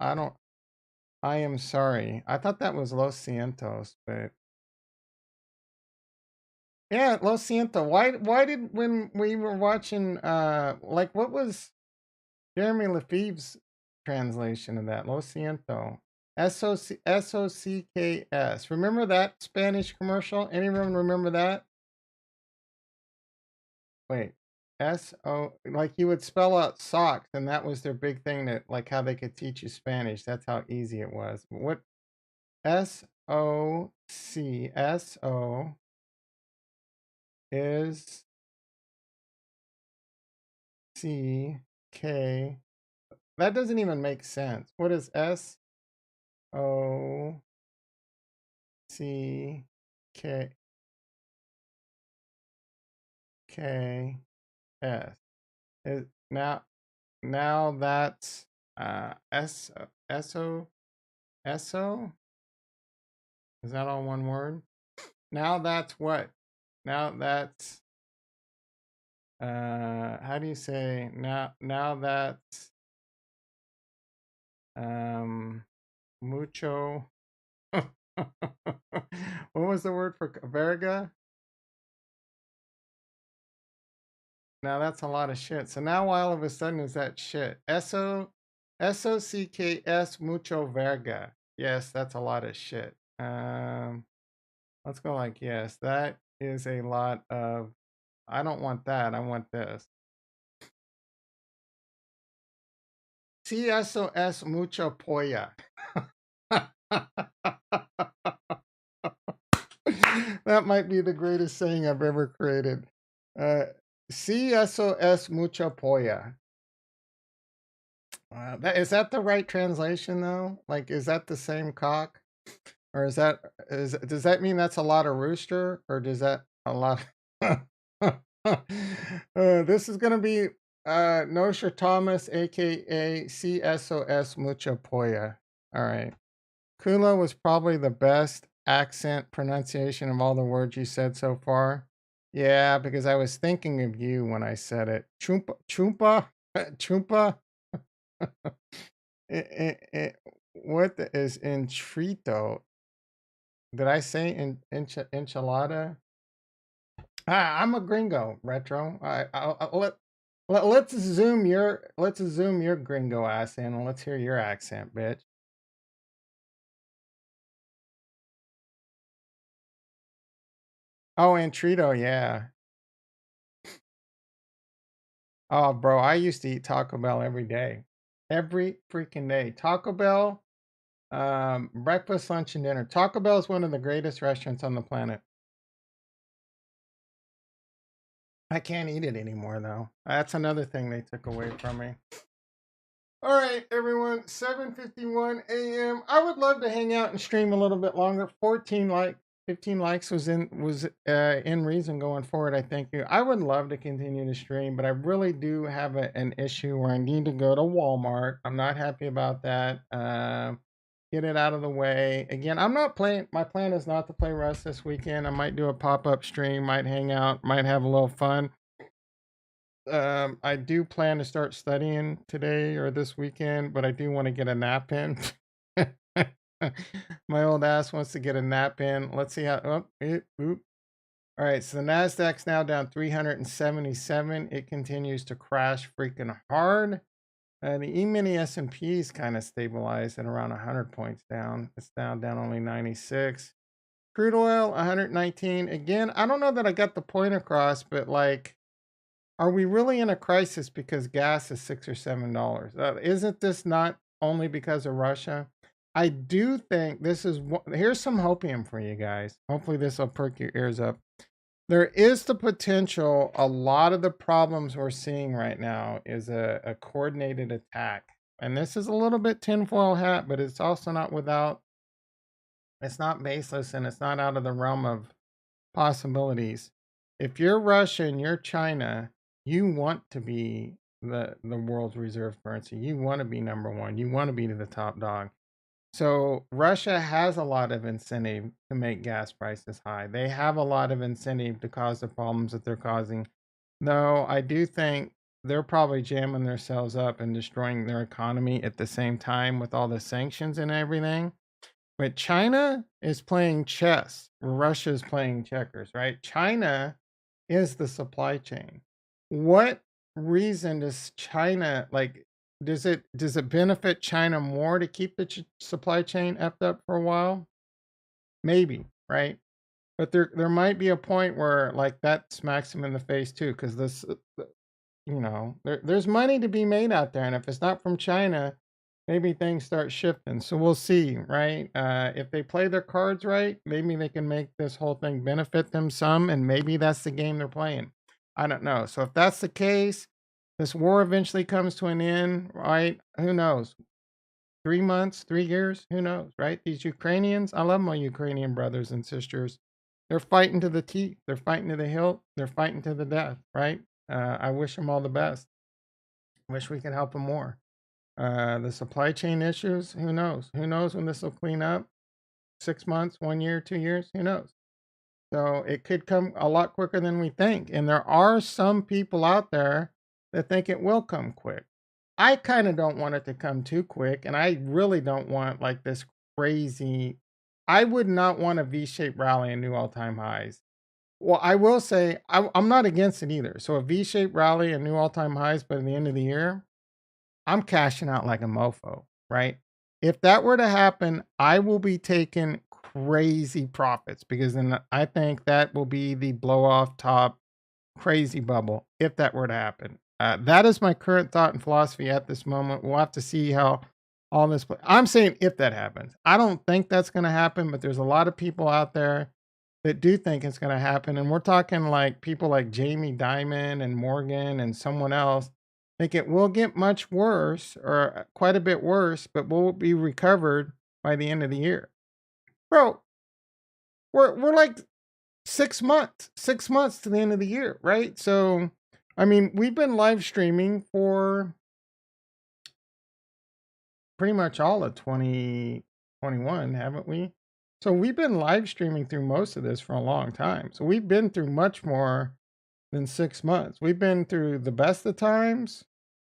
I am sorry. I thought that was Los Cientos, but yeah, Los Cientos. Why did when we were watching like what was Jeremy Lefebvre's translation of that? Lo siento. SOCKS. Remember that Spanish commercial? Anyone remember that? Wait. Like you would spell out socks, and that was their big thing that like how they could teach you Spanish. That's how easy it was. What SOCSO is CK. That doesn't even make sense. What is SOCKS? Is now that's SO. Is that all one word? Now that's what? Now that's how do you say now that's mucho. What was the word for verga? Now that's a lot of shit. So now all of a sudden is that shit. SOCKS mucho verga. Yes, that's a lot of shit. Let's go like yes. That is a lot of. I don't want that. I want this. CSOS mucho polla. That might be the greatest saying I've ever created. Uh, CSOS mucha polla. Is that the right translation though? Like, is that the same cock, or does that mean that's a lot of rooster, or does that a lot? This is gonna be Nosha Thomas, aka CSOS mucha polla. All right. Kula was probably the best accent pronunciation of all the words you said so far. Yeah, because I was thinking of you when I said it. Chumpa, chumpa, chumpa. What is entrito? Did I say enchilada? I'm a gringo, retro. Let's zoom your gringo ass in and let's hear your accent, bitch. Oh, entrito, yeah. Oh, bro, I used to eat Taco Bell every day. Every freaking day. Taco Bell, breakfast, lunch, and dinner. Taco Bell is one of the greatest restaurants on the planet. I can't eat it anymore, though. That's another thing they took away from me. All right, everyone, 7:51 a.m. I would love to hang out and stream a little bit longer. 15 likes was in reason going forward. I thank you. I would love to continue to stream, but I really do have an issue where I need to go to Walmart. I'm not happy about that. Get it out of the way. Again, I'm not playing. My plan is not to play Rust this weekend. I might do a pop-up stream, might hang out, might have a little fun. I do plan to start studying today or this weekend, but I do want to get a nap in. My old ass wants to get a nap in. Let's see how. Oop. All right, so the Nasdaq's now down 377. It continues to crash freaking hard. The E-mini S&P is kind of stabilized at around 100 points down. It's down only 96. Crude oil 119. Again, I don't know that I got the point across, but like, are we really in a crisis because gas is $6 or $7? Isn't this not only because of Russia? I do think this is here's some hopium for you guys. Hopefully, this will perk your ears up. There is the potential. A lot of the problems we're seeing right now is a coordinated attack, and this is a little bit tinfoil hat, but it's also not without. It's not baseless, and it's not out of the realm of possibilities. If you're Russia and you're China, you want to be the world's reserve currency. You want to be number one. You want to be the top dog. So Russia has a lot of incentive to make gas prices high. They have a lot of incentive to cause the problems that they're causing. Though I do think they're probably jamming themselves up and destroying their economy at the same time with all the sanctions and everything. But China is playing chess. Russia is playing checkers, right? China is the supply chain. What reason does China like? Does it benefit China more to keep the supply chain effed up for a while? Maybe, right? But there might be a point where like that smacks them in the face too, because there's money to be made out there, and if it's not from China, maybe things start shifting. So we'll see, right? If they play their cards right, maybe they can make this whole thing benefit them some, and maybe that's the game they're playing. I don't know. So if that's the case, this war eventually comes to an end, right? Who knows? 3 months, 3 years, who knows, right? These Ukrainians, I love my Ukrainian brothers and sisters. They're fighting to the teeth. They're fighting to the hilt. They're fighting to the death, right? I wish them all the best. Wish we could help them more. The supply chain issues, who knows? Who knows when this will clean up? 6 months, 1 year, 2 years? Who knows? So it could come a lot quicker than we think. And there are some people out there that think it will come quick. I kind of don't want it to come too quick. And I really don't want like this crazy. I would not want a V shaped rally and new all time highs. Well, I will say I'm not against it either. So a V shaped rally and new all time highs by the end of the year, I'm cashing out like a mofo, right? If that were to happen, I will be taking crazy profits because then I think that will be the blow off top crazy bubble if that were to happen. That is my current thought and philosophy at this moment. We'll have to see how all this. I'm saying if that happens, I don't think that's going to happen, but there's a lot of people out there that do think it's going to happen, and we're talking like people like Jamie Dimon and Morgan and someone else think it will get much worse or quite a bit worse, but will be recovered by the end of the year. Bro, we're like 6 months to the end of the year, right? So, I mean, we've been live streaming for pretty much all of 2021, haven't we? So, we've been live streaming through most of this for a long time. So, we've been through much more than 6 months. We've been through the best of times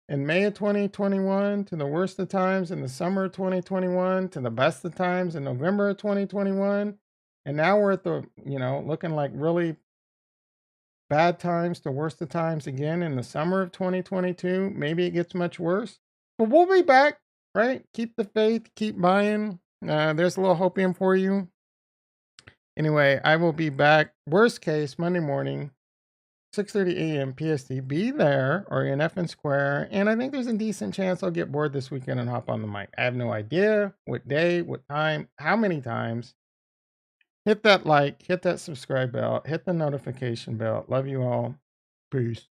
in May of 2021 to the worst of times in the summer of 2021 to the best of times in November of 2021. And now we're at the, looking like really bad times to worst of times again in the summer of 2022. Maybe it gets much worse, but we'll be back, right? Keep the faith, keep buying. There's a little hopium for you. Anyway, I will be back, worst case, Monday morning, 6:30 a.m. PST. Be there or in Effin Square. And I think there's a decent chance I'll get bored this weekend and hop on the mic. I have no idea what day, what time, how many times. Hit that like, hit that subscribe bell, hit the notification bell. Love you all. Peace.